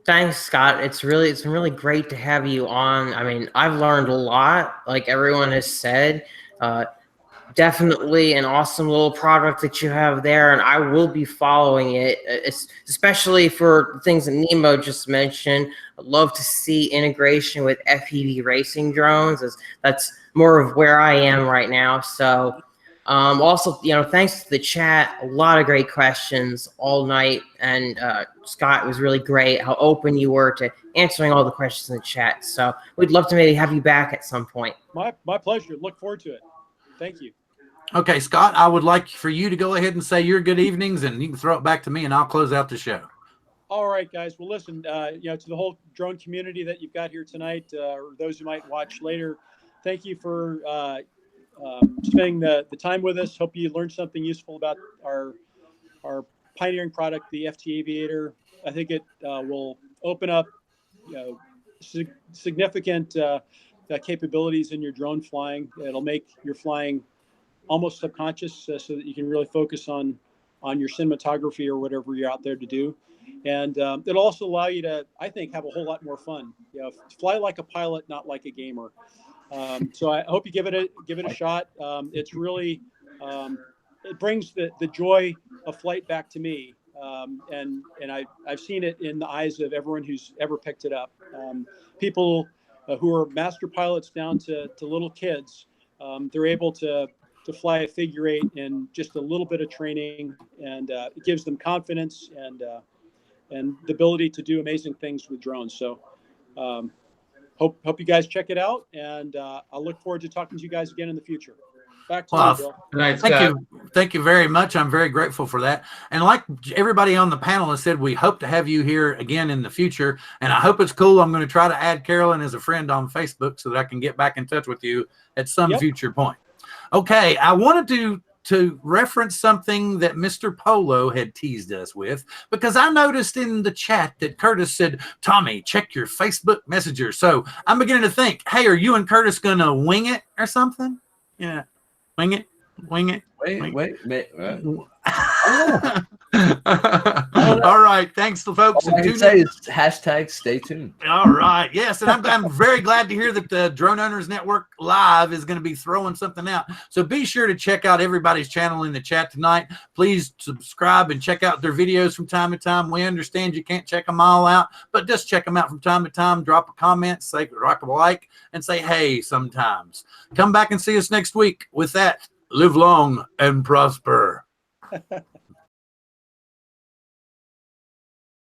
Thanks, Scott. It's been really great to have you on. I mean, I've learned a lot, like everyone has said. Definitely an awesome little product that you have there, and I will be following it, especially for things that Nemo just mentioned. I'd love to see integration with FPV racing drones, as that's more of where I am right now. So also, thanks to the chat, a lot of great questions all night, and Scott, it was really great how open you were to answering all the questions in the chat. So we'd love to maybe have you back at some point. My pleasure. Look forward to it. Thank you. Okay, Scott, I would like for you to go ahead and say your good evenings, and you can throw it back to me, and I'll close out the show. All right, guys. Well, listen, to the whole drone community that you've got here tonight, or those who might watch later, thank you for spending the time with us. Hope you learned something useful about our pioneering product, the FT Aviator. I think it will open up significant capabilities in your drone flying. It'll make your flying almost subconscious, so that you can really focus on your cinematography or whatever you're out there to do. And it'll also allow you to, I think, have a whole lot more fun. Fly like a pilot, not like a gamer. So I hope you give it a shot. It's really it brings the joy of flight back to me, and I've seen it in the eyes of everyone who's ever picked it up. People who are master pilots down to little kids, they're able to fly a figure eight in just a little bit of training, and it gives them confidence and the ability to do amazing things with drones. So hope you guys check it out, and I'll look forward to talking to you guys again in the future. Back to you, Bill. Nice, Thank you very much. I'm very grateful for that. And like everybody on the panel has said, we hope to have you here again in the future. And I hope it's cool. I'm going to try to add Carolyn as a friend on Facebook so that I can get back in touch with you at some future point. Okay, I wanted to reference something that Mr. Polo had teased us with, because I noticed in the chat that Curtis said, Tommy, check your Facebook Messenger. So I'm beginning to think, hey, are you and Curtis going to wing it or something? Yeah. Wing it. Wait. All right. Thanks to folks. All I can say is #stay tuned. All right. Yes. And I'm very glad to hear that the Drone Owners Network Live is going to be throwing something out. So be sure to check out everybody's channel in the chat tonight. Please subscribe and check out their videos from time to time. We understand you can't check them all out, but just check them out from time to time. Drop a comment, drop a like, and say hey sometimes. Come back and see us next week. With that, live long and prosper.